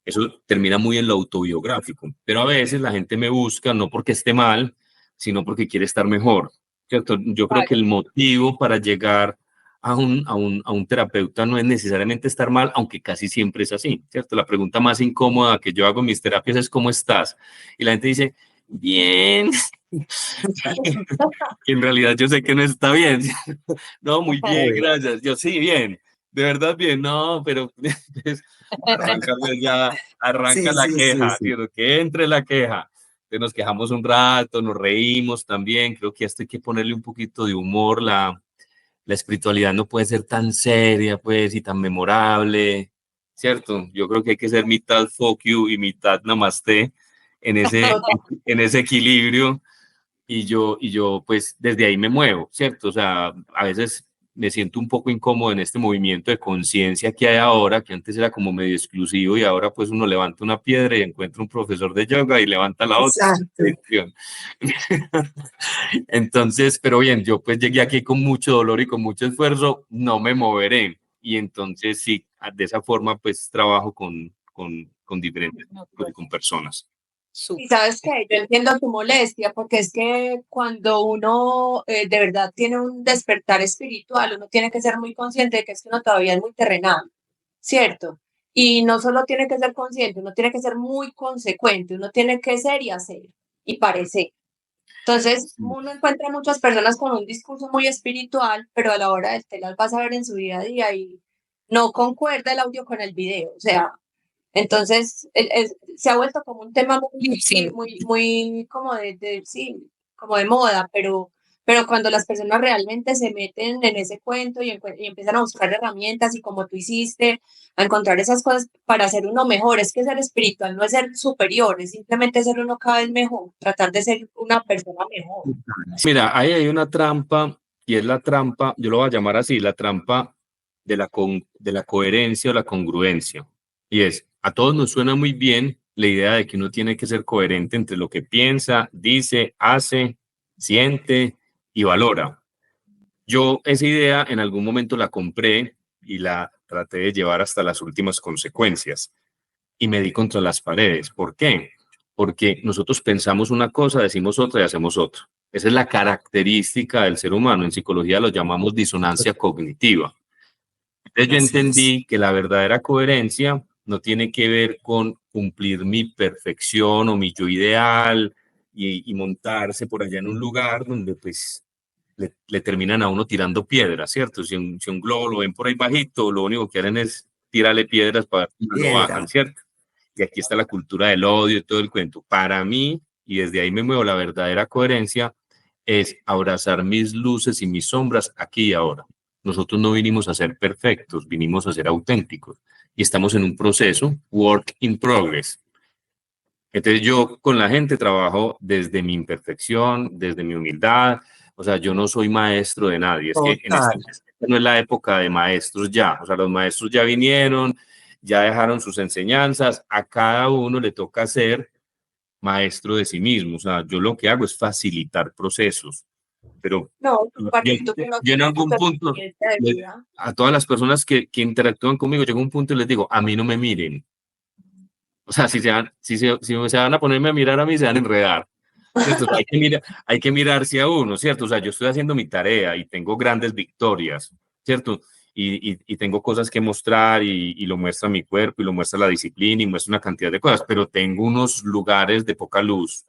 Eso termina muy en lo autobiográfico, pero a veces la gente me busca no porque esté mal, sino porque quiere estar mejor, ¿cierto? Yo creo que el motivo para llegar a un terapeuta no es necesariamente estar mal, aunque casi siempre es así, ¿cierto? La pregunta más incómoda que yo hago en mis terapias es ¿cómo estás? Y la gente dice, bien. En realidad yo sé que no está bien. No, muy bien, gracias. Yo sí, bien. De verdad bien, no, pero pues, arranca pues ya, arranca Sí, la sí, queja, sí, sí. ¿cierto? Que entre la queja. Entonces nos quejamos un rato, nos reímos también. Creo que a esto hay que ponerle un poquito de humor. La espiritualidad no puede ser tan seria, pues, y tan memorable, ¿cierto? Yo creo que hay que ser mitad fuck you y mitad namaste en en ese equilibrio y yo, pues, desde ahí me muevo, ¿cierto? O sea, a veces me siento un poco incómodo en este movimiento de conciencia que hay ahora, que antes era como medio exclusivo y ahora pues uno levanta una piedra y encuentra un profesor de yoga y levanta la otra. Exacto. Entonces, pero bien, yo pues llegué aquí con mucho dolor y con mucho esfuerzo, no me moveré. Y entonces sí, de esa forma pues trabajo con diferentes, pues, con personas. Y sabes que yo entiendo tu molestia, porque es que cuando uno de verdad tiene un despertar espiritual, uno tiene que ser muy consciente de que es que uno todavía es muy terrenal, ¿cierto? Y no solo tiene que ser consciente, uno tiene que ser muy consecuente, uno tiene que ser y hacer y parecer. Entonces, uno encuentra muchas personas con un discurso muy espiritual, pero a la hora de te las vas a ver en su día a día y no concuerda el audio con el video. O sea, entonces se ha vuelto como un tema muy, Sí, muy como sí, como de moda, pero cuando las personas realmente se meten en ese cuento y empiezan a buscar herramientas y como tú hiciste, a encontrar esas cosas para ser uno mejor, es que ser espiritual no es ser superior, es simplemente ser uno cada vez mejor, tratar de ser una persona mejor. Mira, ahí hay una trampa y es la trampa, yo lo voy a llamar así, la trampa de la coherencia o la congruencia. Y es, a todos nos suena muy bien la idea de que uno tiene que ser coherente entre lo que piensa, dice, hace, siente y valora. Yo esa idea en algún momento la compré y la traté de llevar hasta las últimas consecuencias y me di contra las paredes. ¿Por qué? Porque nosotros pensamos una cosa, decimos otra y hacemos otra. Esa es la característica del ser humano. En psicología lo llamamos disonancia cognitiva. Entonces yo entendí que la verdadera coherencia no tiene que ver con cumplir mi perfección o mi yo ideal y montarse por allá en un lugar donde pues le terminan a uno tirando piedras, ¿cierto? Si un globo lo ven por ahí bajito, lo único que harán es tírale piedras para ver si no lo Piedra. bajan, ¿cierto? Y aquí está la cultura del odio y todo el cuento. Para mí, y desde ahí me muevo, la verdadera coherencia es abrazar mis luces y mis sombras aquí y ahora. Nosotros no vinimos a ser perfectos, vinimos a ser auténticos. Y estamos en un proceso, work in progress. Entonces yo con la gente trabajo desde mi imperfección, desde mi humildad. O sea, yo no soy maestro de nadie. Es que en Total. esta no es la época de maestros ya. O sea, los maestros ya vinieron, ya dejaron sus enseñanzas. A cada uno le toca ser maestro de sí mismo. O sea, yo lo que hago es facilitar procesos. Pero No, yo, partito que no yo en tiene algún super punto, experiencia de vida. a todas las personas que interactúan conmigo, llego a un punto y les digo, a mí no me miren. O sea, si se van a ponerme a mirar a mí, se van a enredar. ¿Cierto? Hay que mirarse a uno, ¿cierto? O sea, yo estoy haciendo mi tarea y tengo grandes victorias, ¿cierto? Y tengo cosas que mostrar y lo muestra mi cuerpo y lo muestra la disciplina y muestra una cantidad de cosas, pero tengo unos lugares de poca luz,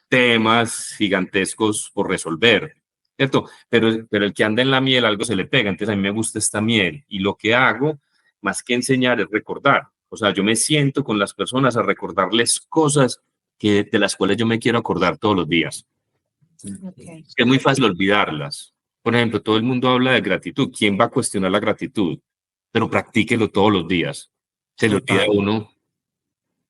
temas gigantescos por resolver, ¿cierto? Pero el que anda en la miel algo se le pega, entonces a mí me gusta esta miel y lo que hago, más que enseñar, es recordar. O sea, yo me siento con las personas a recordarles cosas de las cuales yo me quiero acordar todos los días. Okay. Es muy fácil olvidarlas. Por ejemplo, todo el mundo habla de gratitud. ¿Quién va a cuestionar la gratitud? Pero practíquelo todos los días. Se le olvida a uno.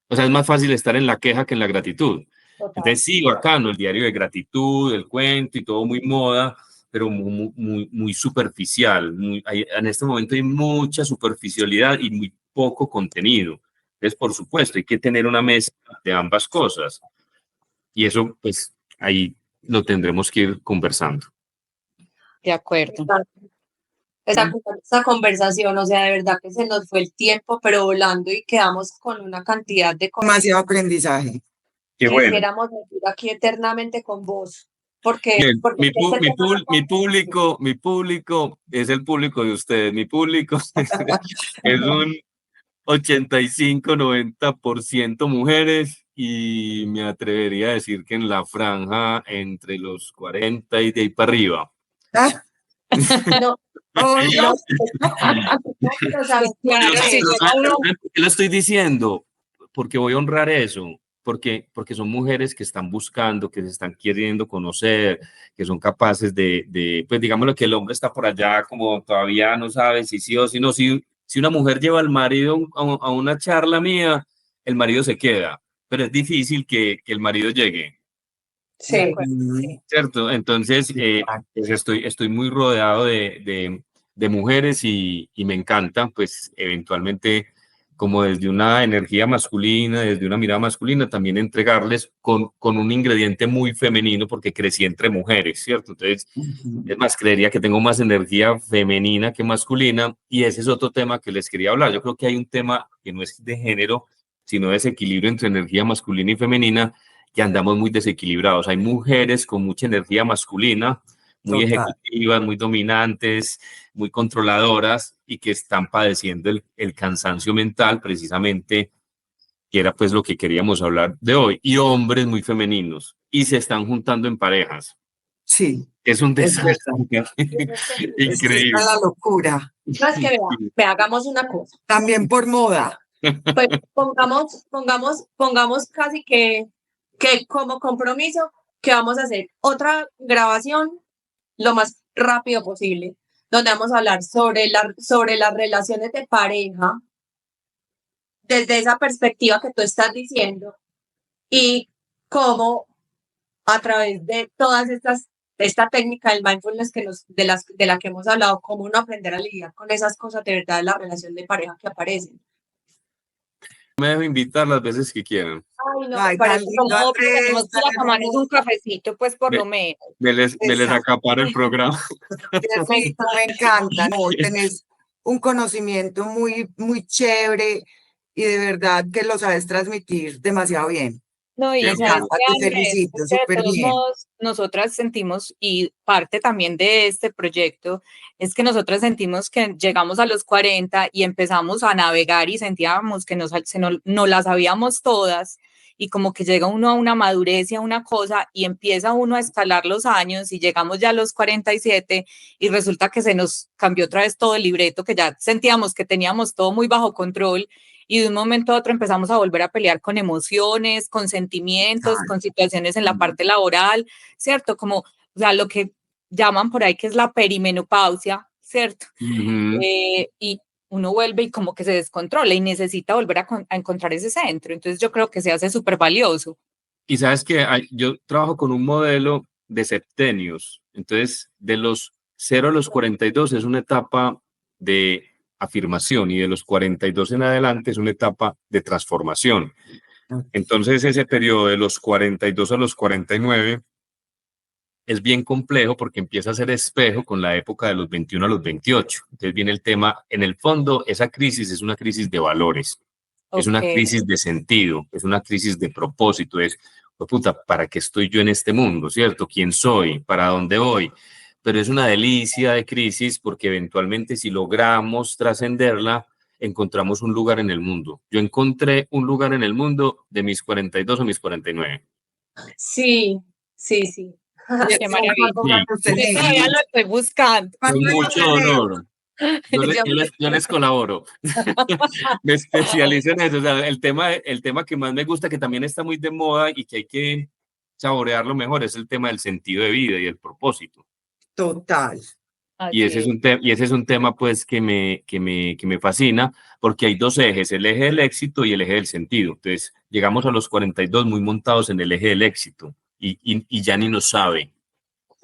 O sea, es más fácil estar en la queja que en la gratitud. Total. Entonces, sí, bacano, el diario de gratitud, el cuento y todo muy moda, pero muy superficial. En este momento hay mucha superficialidad y muy poco contenido. Entonces, por supuesto, hay que tener una mezcla de ambas cosas. Y eso, pues, ahí lo tendremos que ir conversando. De acuerdo. Esa conversación, o sea, de verdad que se nos fue el tiempo, pero volando y quedamos con una cantidad de cosas Demasiado aprendizaje. Qué que bueno. quisiéramos decir aquí eternamente con vos. Porque, Bien, porque mi público es el público de ustedes. Mi público es un 85-90% mujeres y me atrevería a decir que en la franja entre los 40 y de ahí para arriba. Ah, no, obvio. pero sabes, Claro, sí, ¿Qué lo estoy diciendo? Porque voy a honrar eso. Porque son mujeres que están buscando, que se están queriendo conocer, que son capaces pues digámoslo que el hombre está por allá como todavía no sabe si sí o si no. Si una mujer lleva al marido a una charla mía, el marido se queda, pero es difícil que el marido llegue, sí. ¿cierto? Entonces, pues estoy muy rodeado de mujeres y me encanta, pues eventualmente como desde una energía masculina, desde una mirada masculina, también entregarles con un ingrediente muy femenino, porque crecí entre mujeres, ¿cierto? Entonces, es más, creería que tengo más energía femenina que masculina, y ese es otro tema que les quería hablar. Yo creo que hay un tema que no es de género, sino de desequilibrio entre energía masculina y femenina, que andamos muy desequilibrados. Hay mujeres con mucha energía masculina, muy ejecutivas, muy dominantes, muy controladoras y que están padeciendo el cansancio mental precisamente, que era pues lo que queríamos hablar de hoy, y hombres muy femeninos y se están juntando en parejas. Sí. Es un Es desastre. Increíble. Es la locura. No, es que hagamos una cosa. También por moda. Pues pongamos casi que como compromiso que vamos a hacer otra grabación lo más rápido posible, donde vamos a hablar sobre las relaciones de pareja desde esa perspectiva que tú estás diciendo y cómo a través de todas esta técnica del mindfulness de la que hemos hablado, cómo uno aprender a lidiar con esas cosas de verdad de la relación de pareja que aparecen. Me dejo invitar las veces que quieran. Ay, no, Ay, me parece tan lindo, No, Andrés, tenemos que ir a tomarnos un cafecito, pues por Me- lo menos. Me les acaparo el programa. me encanta. No, tenés un conocimiento muy, muy chévere y de verdad que lo sabes transmitir demasiado bien. No, y Qué sabes bueno. qué, Te Andrés, felicito, es que de súper todos bien. modos, nosotras sentimos, y parte también de este proyecto, es que nosotras sentimos que llegamos a los 40 y empezamos a navegar y sentíamos que no las sabíamos todas y como que llega uno a una madurez y a una cosa y empieza uno a escalar los años y llegamos ya a los 47 y resulta que se nos cambió otra vez todo el libreto, que ya sentíamos que teníamos todo muy bajo control y de un momento a otro empezamos a volver a pelear con emociones, con sentimientos, con situaciones en la parte laboral, ¿cierto? Como, o sea, lo que llaman por ahí que es la perimenopausia, ¿cierto? Y uno vuelve y como que se descontrola y necesita volver a encontrar ese centro. Entonces yo creo que se hace súper valioso. Y sabes que yo trabajo con un modelo de septenios. Entonces, de los 0 a los 42 es una etapa de afirmación y de los 42 en adelante es una etapa de transformación. Entonces, ese periodo de los 42 a los 49 es bien complejo porque empieza a ser espejo con la época de los 21 a los 28. Entonces viene el tema, en el fondo, esa crisis es una crisis de valores, es una crisis de sentido, es una crisis de propósito, es, pues, puta, ¿para qué estoy yo en este mundo, cierto? ¿Quién soy? ¿Para dónde voy? Pero es una delicia de crisis porque eventualmente si logramos trascenderla, encontramos un lugar en el mundo. Yo encontré un lugar en el mundo de mis 42 a mis 49. Sí, sí, sí. Qué maravilla. Sí. Sí, todavía lo estoy buscando. Con mucho dolor. Yo les colaboro. Me especializo en eso. O sea, el tema que más me gusta, que también está muy de moda y que hay que saborearlo mejor, es el tema del sentido de vida y el propósito. Total. Y ese es un tema pues que me fascina porque hay dos ejes, el eje del éxito y el eje del sentido. Entonces, llegamos a los 42 muy montados en el eje del éxito y ya ni nos sabe,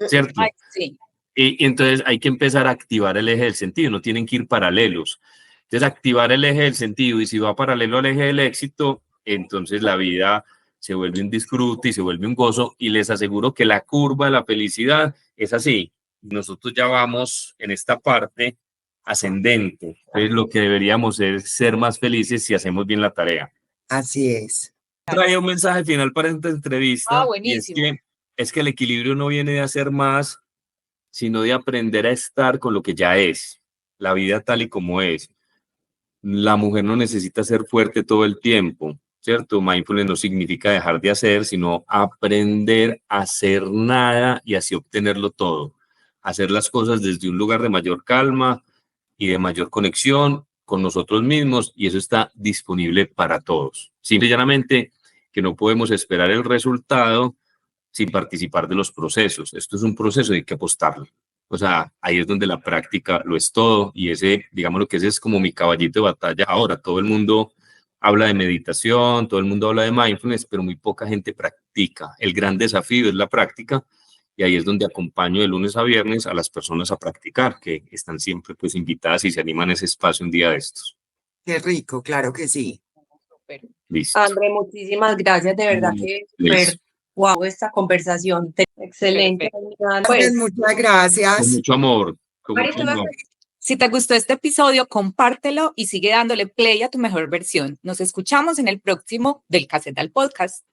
¿cierto? Ay, sí. Y entonces hay que empezar a activar el eje del sentido, no tienen que ir paralelos. Entonces, activar el eje del sentido y si va paralelo al eje del éxito, entonces la vida se vuelve un disfrute y se vuelve un gozo y les aseguro que la curva de la felicidad es así. Nosotros ya vamos en esta parte ascendente. Entonces, lo que deberíamos es ser más felices si hacemos bien la tarea. Así es. Traía un mensaje final para esta entrevista. Buenísimo. Y es que el equilibrio no viene de hacer más, sino de aprender a estar con lo que ya es, la vida tal y como es. La mujer no necesita ser fuerte todo el tiempo, ¿cierto? Mindfulness no significa dejar de hacer, sino aprender a hacer nada y así obtenerlo todo. Hacer las cosas desde un lugar de mayor calma y de mayor conexión con nosotros mismos y eso está disponible para todos. Simple y llanamente que no podemos esperar el resultado sin participar de los procesos. Esto es un proceso y hay que apostarle. O sea, ahí es donde la práctica lo es todo y ese, digamos lo que ese es como mi caballito de batalla. Ahora, todo el mundo habla de meditación, todo el mundo habla de mindfulness, pero muy poca gente practica. El gran desafío es la práctica y ahí es donde acompaño de lunes a viernes a las personas a practicar, que están siempre pues invitadas y se animan a ese espacio un día de estos. Qué rico, claro que sí. Listo. André, muchísimas gracias, de verdad que súper wow esta conversación. Excelente. Pues, muchas gracias. Con mucho amor. Con mucho amor. Si te gustó este episodio, compártelo y sigue dándole play a tu mejor versión. Nos escuchamos en el próximo del Cassette al Podcast.